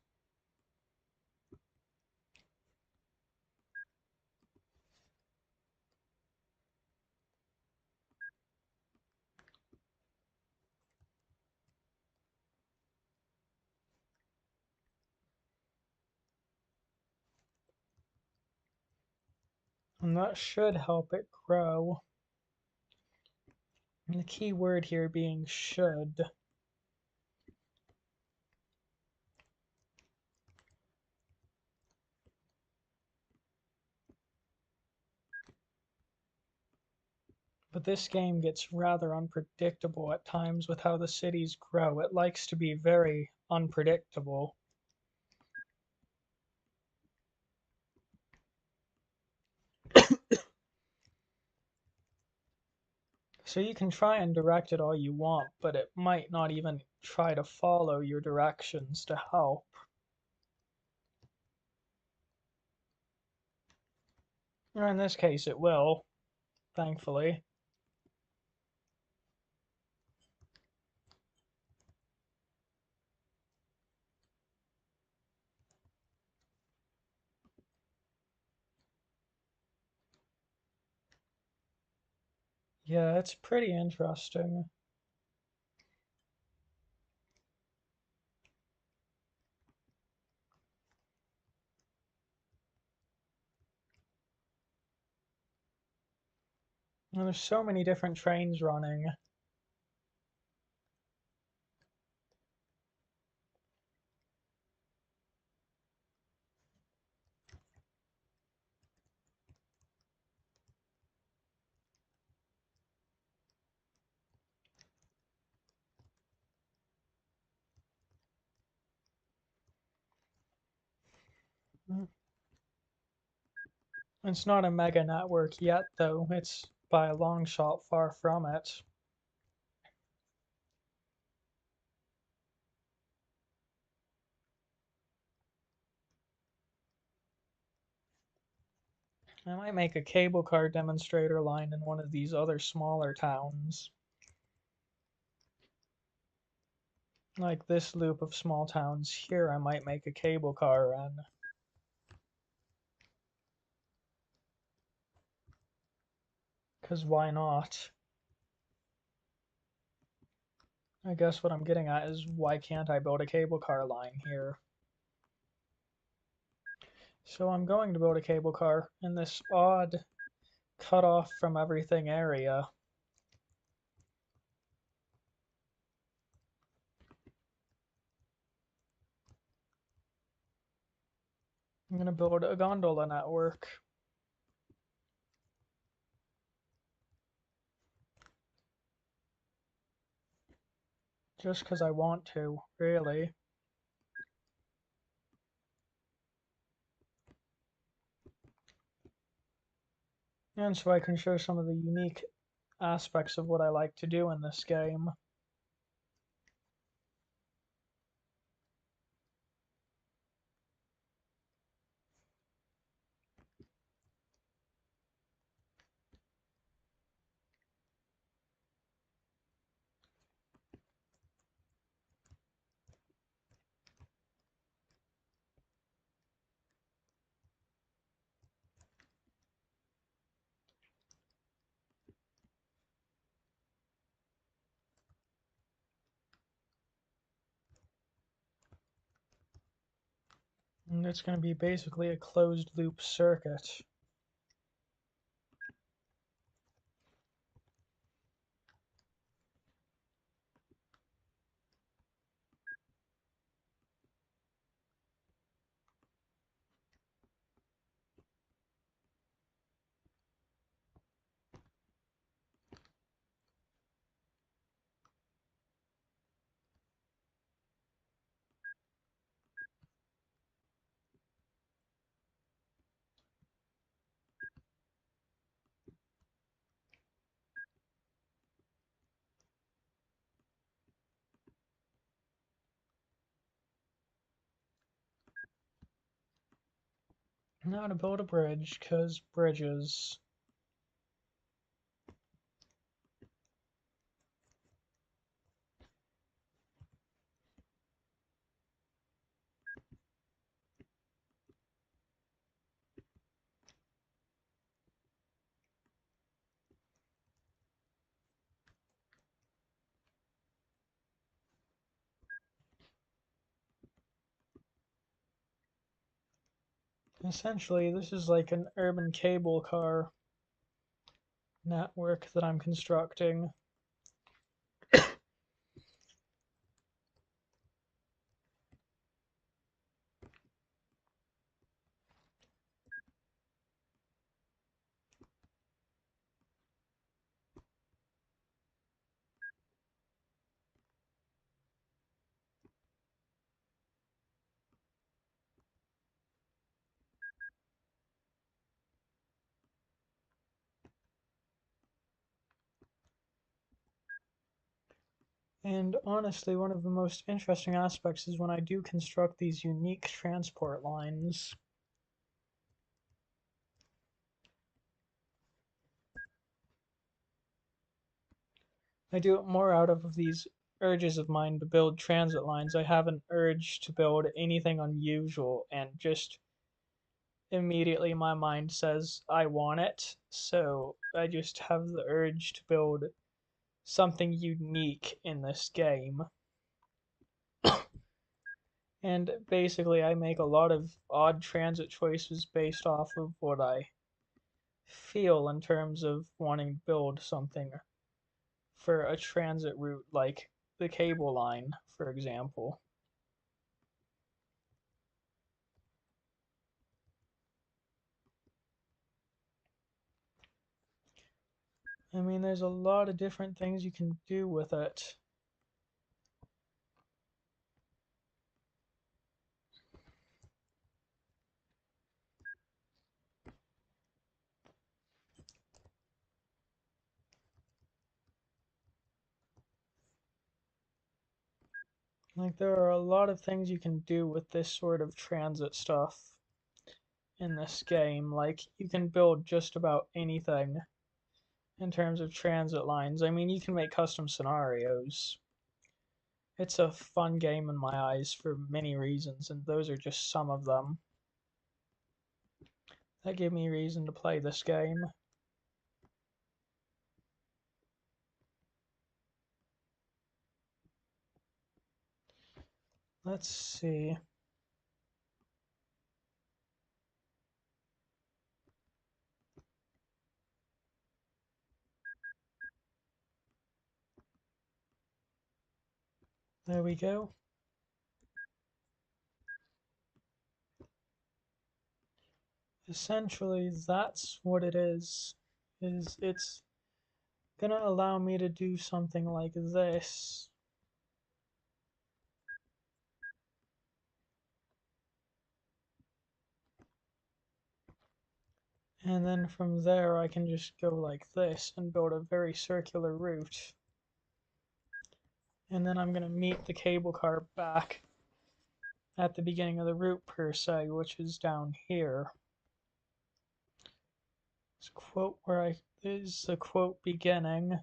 And that should help it grow. And the key word here being should. But this game gets rather unpredictable at times with how the cities grow. It likes to be very unpredictable. So you can try and direct it all you want, but it might not even try to follow your directions to help. Or in this case, it will, thankfully. Yeah, it's pretty interesting. And there's so many different trains running. It's not a mega network yet, though. It's by a long shot far from it. I might make a cable car demonstrator line in one of these other smaller towns. Like this loop of small towns here, I might make a cable car run. Because why not? I guess what I'm getting at is why can't I build a cable car line here? So I'm going to build a cable car in this odd cut off from everything area. I'm going to build a gondola network. Just because I want to, really. And so I can show some of the unique aspects of what I like to do in this game. And it's going to be basically a closed loop circuit. Now to build a bridge, because bridges. Essentially, this is like an urban cable car network that I'm constructing. And honestly, one of the most interesting aspects is when I do construct these unique transport lines. I do it more out of these urges of mine to build transit lines. I have an urge to build anything unusual, and just immediately my mind says I want it. So I just have the urge to build something unique in this game. And basically, I make a lot of odd transit choices based off of what I feel in terms of wanting to build something for a transit route like the cable line, for example. I mean, there's a lot of different things you can do with it. Like, there are a lot of things you can do with this sort of transit stuff in this game. Like, you can build just about anything in terms of transit lines. I mean, you can make custom scenarios. It's a fun game in my eyes for many reasons, and those are just some of them that give me reason to play this game. Let's see. There we go. Essentially, that's what it is it's gonna allow me to do something like this. And then from there I can just go like this and build a very circular route. And then I'm gonna meet the cable car back at the beginning of the route per se, which is down here. This quote where I is the quote beginning.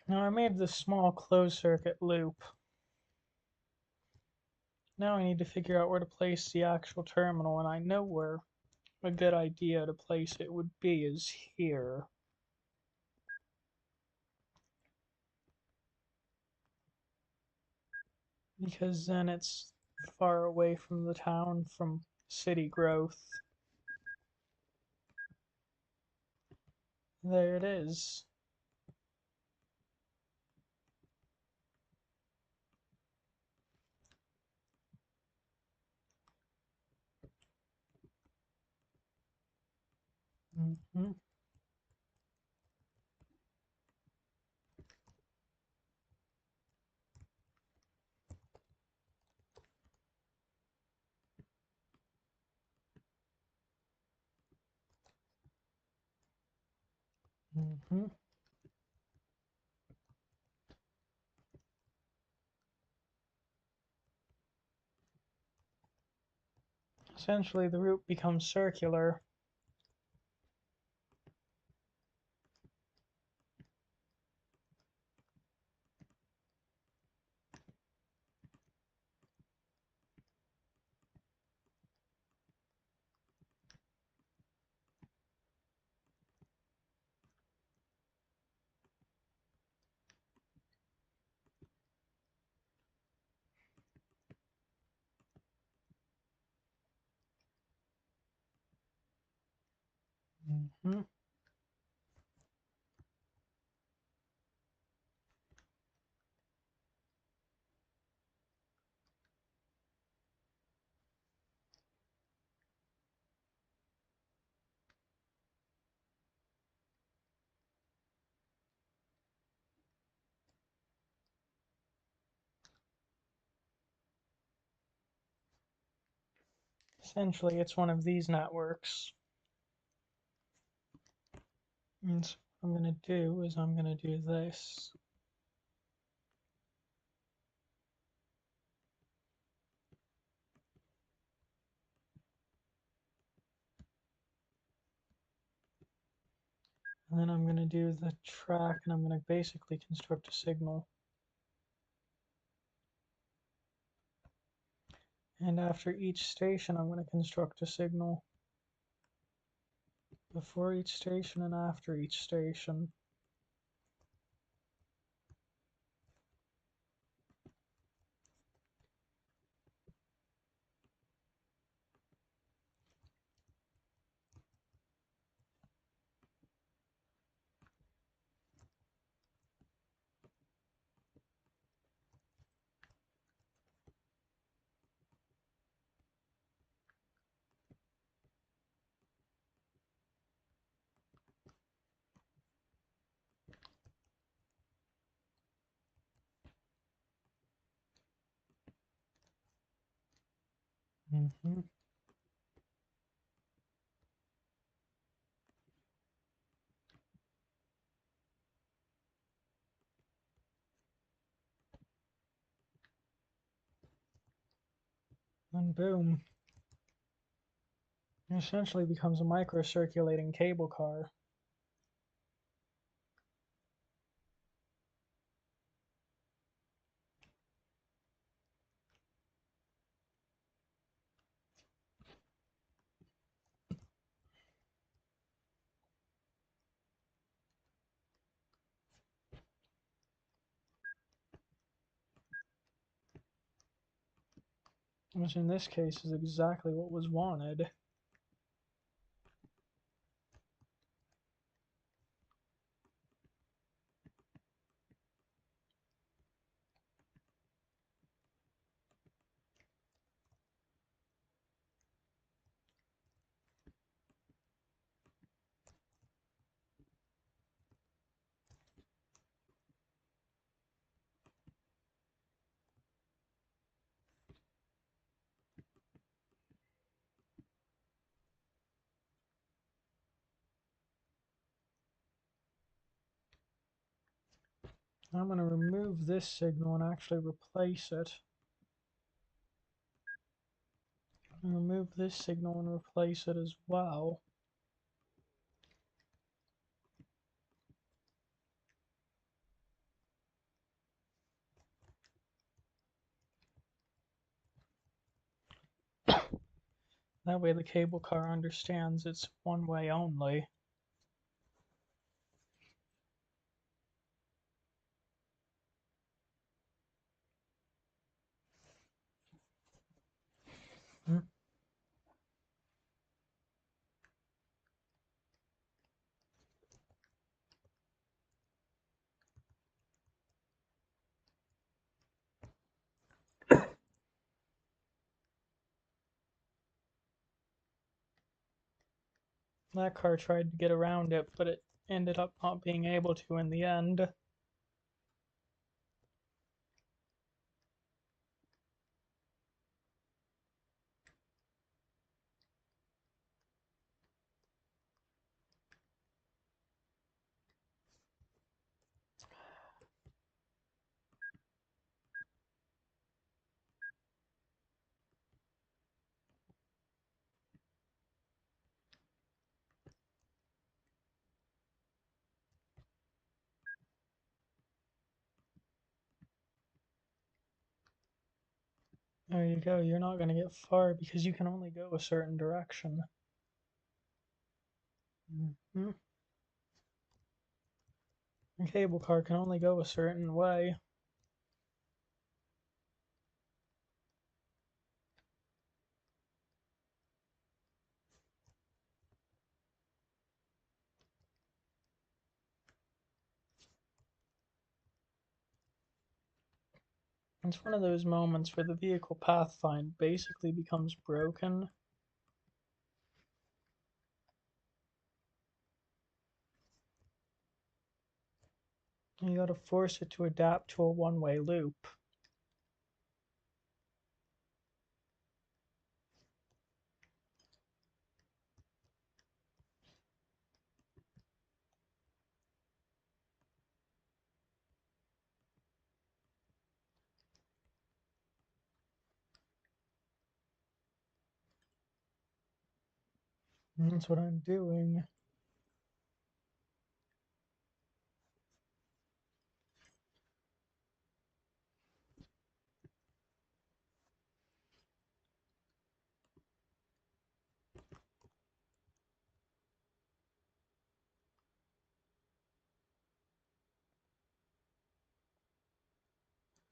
Now I made this small closed circuit loop. Now I need to figure out where to place the actual terminal, and I know where a good idea to place it would be is here. Because then it's far away from the town, from city growth. There it is. Mm-hmm. Mm-hmm. Essentially, the route becomes circular. Mm-hmm. Essentially, it's one of these networks. And so what I'm going to do is I'm going to do this. And then I'm going to do the track, and I'm going to basically construct a signal. And after each station, I'm going to construct a signal. Before each station and after each station. Mm-hmm. And boom. It essentially becomes a microcirculating cable car. Which in this case is exactly what was wanted. I'm going to remove this signal and actually replace it. Remove this signal and replace it as well. That way the cable car understands it's one way only. Hmm. That car tried to get around it, but it ended up not being able to in the end. There you go, you're not going to get far because you can only go a certain direction. Mm-hmm. A cable car can only go a certain way. It's one of those moments where the vehicle pathfind basically becomes broken. You gotta force it to adapt to a one-way loop. And that's what I'm doing.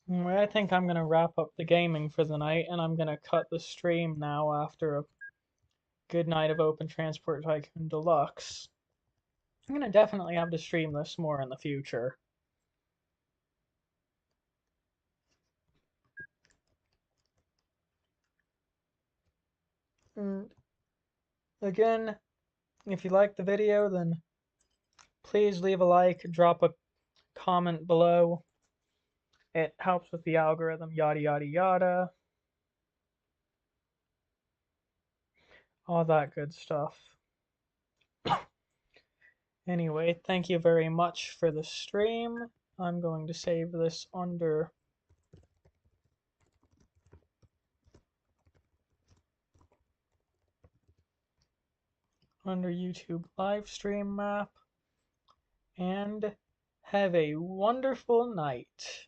Anyway, I think I'm going to wrap up the gaming for the night, and I'm going to cut the stream now after a good night of Open Transport Tycoon Deluxe. I'm going to definitely have to stream this more in the future. And again, if you like the video, then please leave a like, drop a comment below. It helps with the algorithm, yada yada yada. All that good stuff. Anyway, thank you very much for the stream. I'm going to save this under YouTube live stream map, and have a wonderful night.